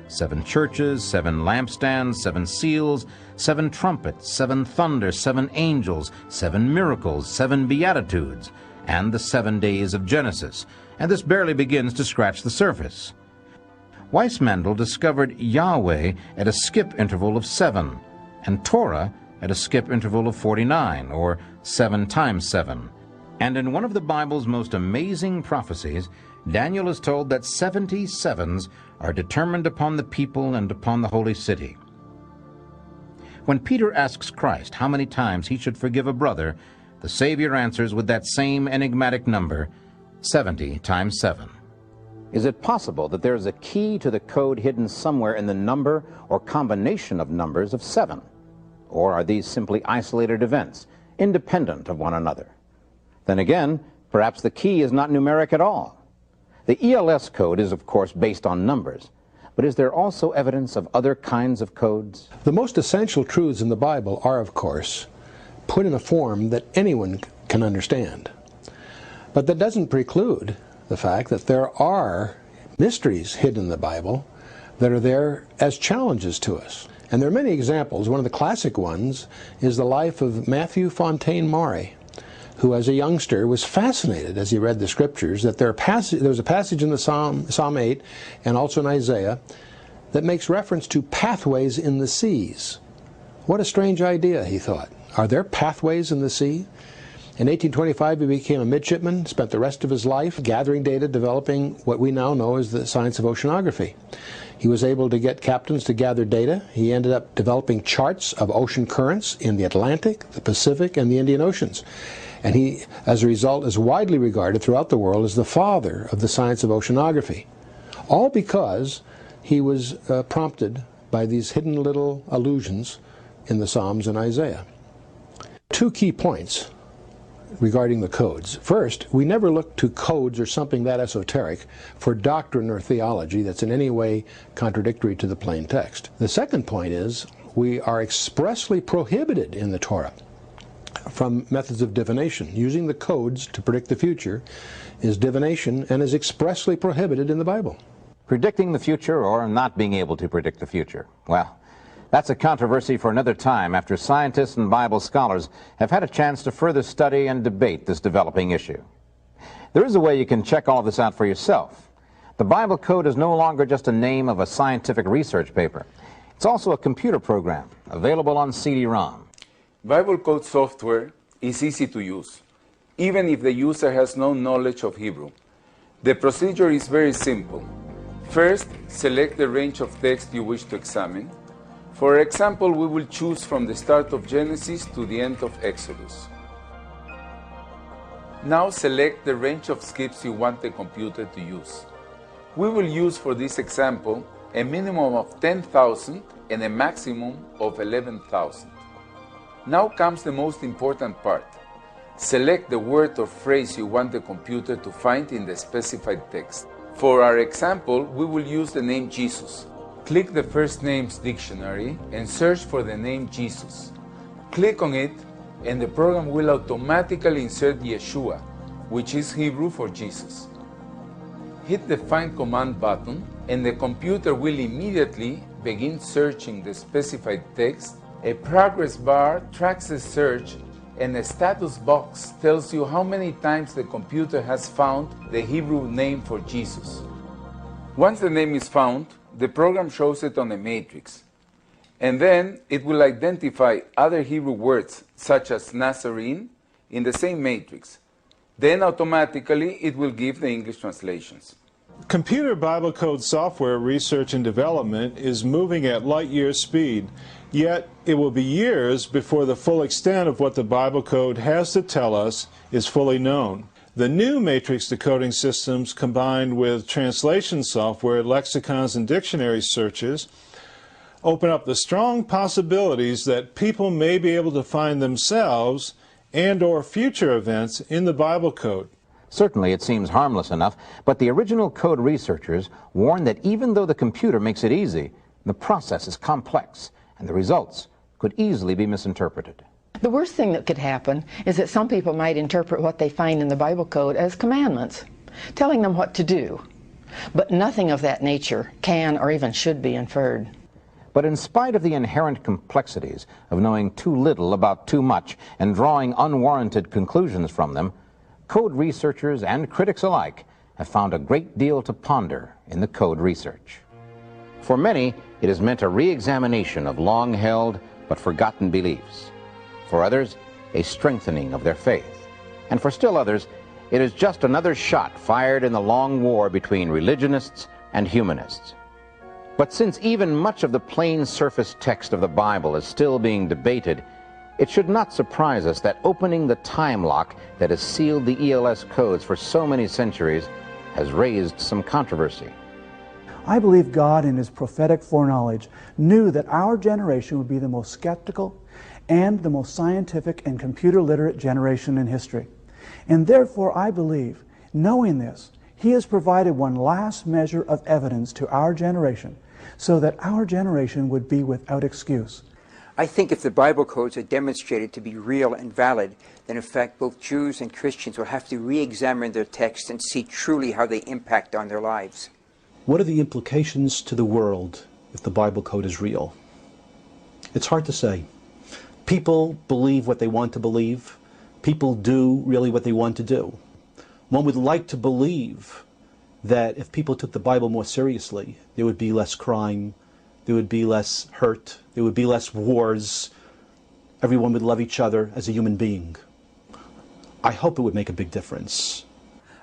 7 churches, 7 lampstands, 7 seals, 7 trumpets, 7 thunders, 7 angels, 7 miracles, 7 beatitudes, and the 7 days of Genesis, and this barely begins to scratch the surface. Weissmandl discovered Yahweh at a skip interval of 7, and Torah at a skip interval of 49, or 7 times 7. And in one of the Bible's most amazing prophecies, Daniel is told that 70 sevens are determined upon the people and upon the holy city. When Peter asks Christ how many times he should forgive a brother, the Savior answers with that same enigmatic number, 70 times 7. Is it possible that there is a key to the code hidden somewhere in the number or combination of numbers of 7? Or are these simply isolated events, independent of one another? Then again, perhaps the key is not numeric at all. The ELS code is, of course, based on numbers, but is there also evidence of other kinds of codes? The most essential truths in the Bible are, of course, put in a form that anyone can understand. But that doesn't preclude the fact that there are mysteries hidden in the Bible that are there as challenges to us. And there are many examples. One of the classic ones is the life of Matthew Fontaine Maury, who as a youngster was fascinated as he read the scriptures that there was a passage in the Psalm 8 and also in Isaiah that makes reference to pathways in the seas. What a strange idea, he thought. Are there pathways in the sea? In 1825, he became a midshipman, spent the rest of his life gathering data, developing what we now know as the science of oceanography. He was able to get captains to gather data. He ended up developing charts of ocean currents in the Atlantic, the Pacific, and the Indian Oceans. And he, as a result, is widely regarded throughout the world as the father of the science of oceanography. All because he was prompted by these hidden little allusions in the Psalms and Isaiah. 2 key points regarding the codes. First, we never look to codes or something that esoteric for doctrine or theology that's in any way contradictory to the plain text. The second point is we are expressly prohibited in the Torah from methods of divination. Using the codes to predict the future is divination and is expressly prohibited in the Bible. Predicting the future or not being able to predict the future. Well, that's a controversy for another time after scientists and Bible scholars have had a chance to further study and debate this developing issue. There is a way you can check all this out for yourself. The Bible code is no longer just a name of a scientific research paper. It's also a computer program available on CD-ROM. Bible code software is easy to use, even if the user has no knowledge of Hebrew. The procedure is very simple. First, select the range of text you wish to examine. For example, we will choose from the start of Genesis to the end of Exodus. Now select the range of skips you want the computer to use. We will use for this example a minimum of 10,000 and a maximum of 11,000. Now comes the most important part. Select the word or phrase you want the computer to find in the specified text. For our example, we will use the name Jesus. Click the First Names dictionary and search for the name Jesus. Click on it and the program will automatically insert Yeshua, which is Hebrew for Jesus. Hit the Find Command button and the computer will immediately begin searching the specified text. A progress bar tracks the search and a status box tells you how many times the computer has found the Hebrew name for Jesus. Once the name is found, the program shows it on a matrix. And then it will identify other Hebrew words, such as Nazarene, in the same matrix. Then automatically it will give the English translations. Computer Bible code software research and development is moving at light-year speed, yet it will be years before the full extent of what the Bible code has to tell us is fully known. The new matrix decoding systems, combined with translation software, lexicons, and dictionary searches, open up the strong possibilities that people may be able to find themselves and/or future events in the Bible code. Certainly it seems harmless enough, but the original code researchers warn that even though the computer makes it easy, the process is complex, and the results could easily be misinterpreted. The worst thing that could happen is that some people might interpret what they find in the Bible code as commandments, telling them what to do. But nothing of that nature can or even should be inferred. But in spite of the inherent complexities of knowing too little about too much and drawing unwarranted conclusions from them, code researchers and critics alike have found a great deal to ponder in the code research. For many, it has meant a re-examination of long-held but forgotten beliefs. For others, a strengthening of their faith. And for still others, it is just another shot fired in the long war between religionists and humanists. But since even much of the plain surface text of the Bible is still being debated, it should not surprise us that opening the time lock that has sealed the ELS codes for so many centuries has raised some controversy. I believe God, in His prophetic foreknowledge, knew that our generation would be the most skeptical and the most scientific and computer literate generation in history. And therefore, I believe, knowing this, He has provided one last measure of evidence to our generation so that our generation would be without excuse. I think if the Bible codes are demonstrated to be real and valid, then in fact both Jews and Christians will have to re-examine their texts and see truly how they impact on their lives. What are the implications to the world if the Bible code is real? It's hard to say. People believe what they want to believe. People do really what they want to do. One would like to believe that if people took the Bible more seriously, there would be less crime, there would be less hurt, there would be less wars. Everyone would love each other as a human being. I hope it would make a big difference.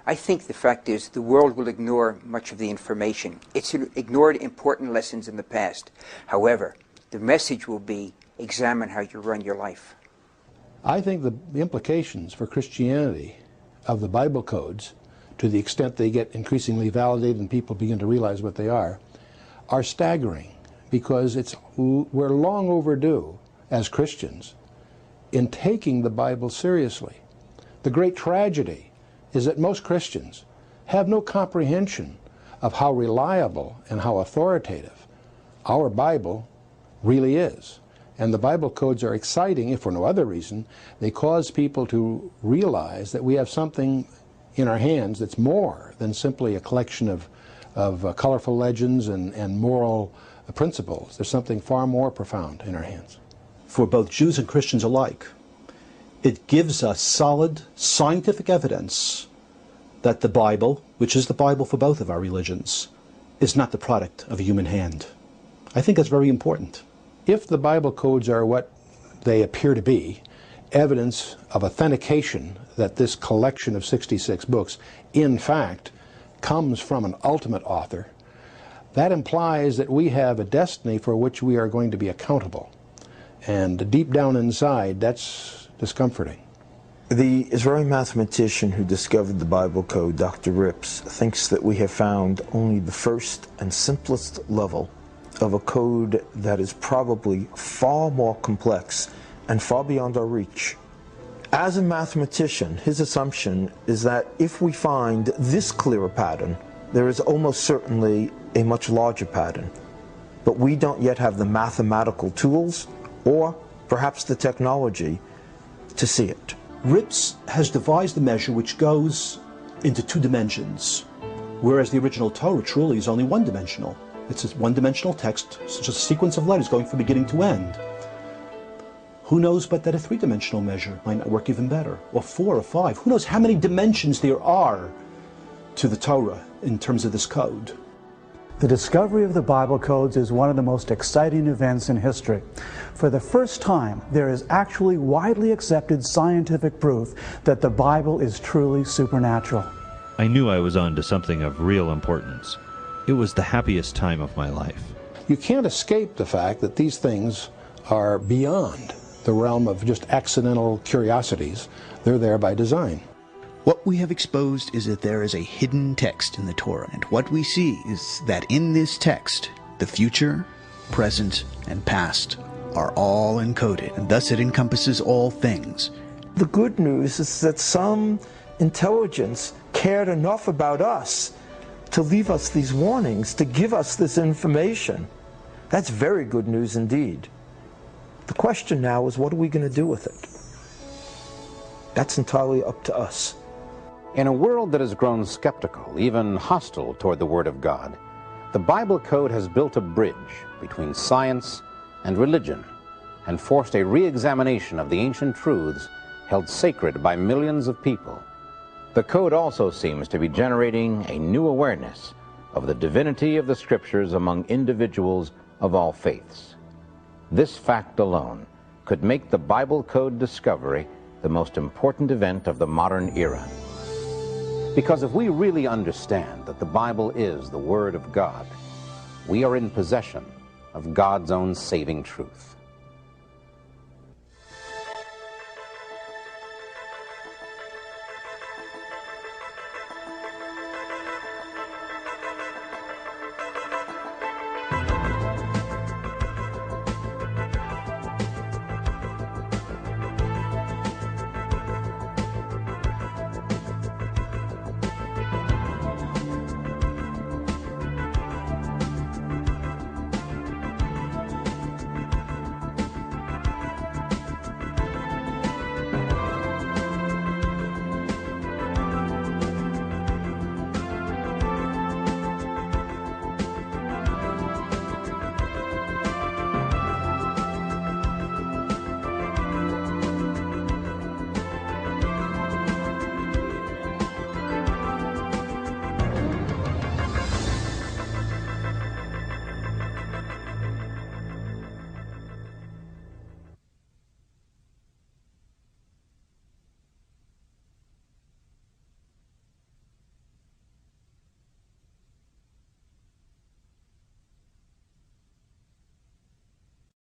I think the fact is the world will ignore much of the information. It's ignored important lessons in the past. However, the message will be, examine how you run your life. I think the implications for Christianity of the Bible codes, to the extent they get increasingly validated and people begin to realize what they are staggering, because we're long overdue as Christians in taking the Bible seriously. The great tragedy is that most Christians have no comprehension of how reliable and how authoritative our Bible really is. And the Bible codes are exciting, if for no other reason. They cause people to realize that we have something in our hands that's more than simply a collection of colorful legends and moral principles. There's something far more profound in our hands. For both Jews and Christians alike, it gives us solid scientific evidence that the Bible, which is the Bible for both of our religions, is not the product of a human hand. I think that's very important. If the Bible codes are what they appear to be, evidence of authentication that this collection of 66 books, in fact, comes from an ultimate author, that implies that we have a destiny for which we are going to be accountable. And deep down inside, that's discomforting. The Israeli mathematician who discovered the Bible code, Dr. Rips, thinks that we have found only the first and simplest level of a code that is probably far more complex and far beyond our reach. As a mathematician, his assumption is that if we find this clearer pattern, there is almost certainly a much larger pattern. But we don't yet have the mathematical tools or perhaps the technology to see it. Rips has devised a measure which goes into 2 dimensions, whereas the original Torah truly is only one-dimensional. It's a one-dimensional text, it's just a sequence of letters going from beginning to end. Who knows but that a 3-dimensional measure might not work even better, or 4 or 5. Who knows how many dimensions there are to the Torah in terms of this code. The discovery of the Bible codes is one of the most exciting events in history. For the first time, there is actually widely accepted scientific proof that the Bible is truly supernatural. I knew I was on to something of real importance. It was the happiest time of my life. You can't escape the fact that these things are beyond the realm of just accidental curiosities. They're there by design. What we have exposed is that there is a hidden text in the Torah, and what we see is that in this text, the future, present, and past are all encoded, and thus it encompasses all things. The good news is that some intelligence cared enough about us to leave us these warnings, to give us this information. That's very good news indeed. The question now is, what are we going to do with it? That's entirely up to us. In a world that has grown skeptical, even hostile toward the Word of God, the Bible Code has built a bridge between science and religion and forced a re-examination of the ancient truths held sacred by millions of people. The Code also seems to be generating a new awareness of the divinity of the Scriptures among individuals of all faiths. This fact alone could make the Bible Code discovery the most important event of the modern era. Because if we really understand that the Bible is the Word of God, we are in possession of God's own saving truth.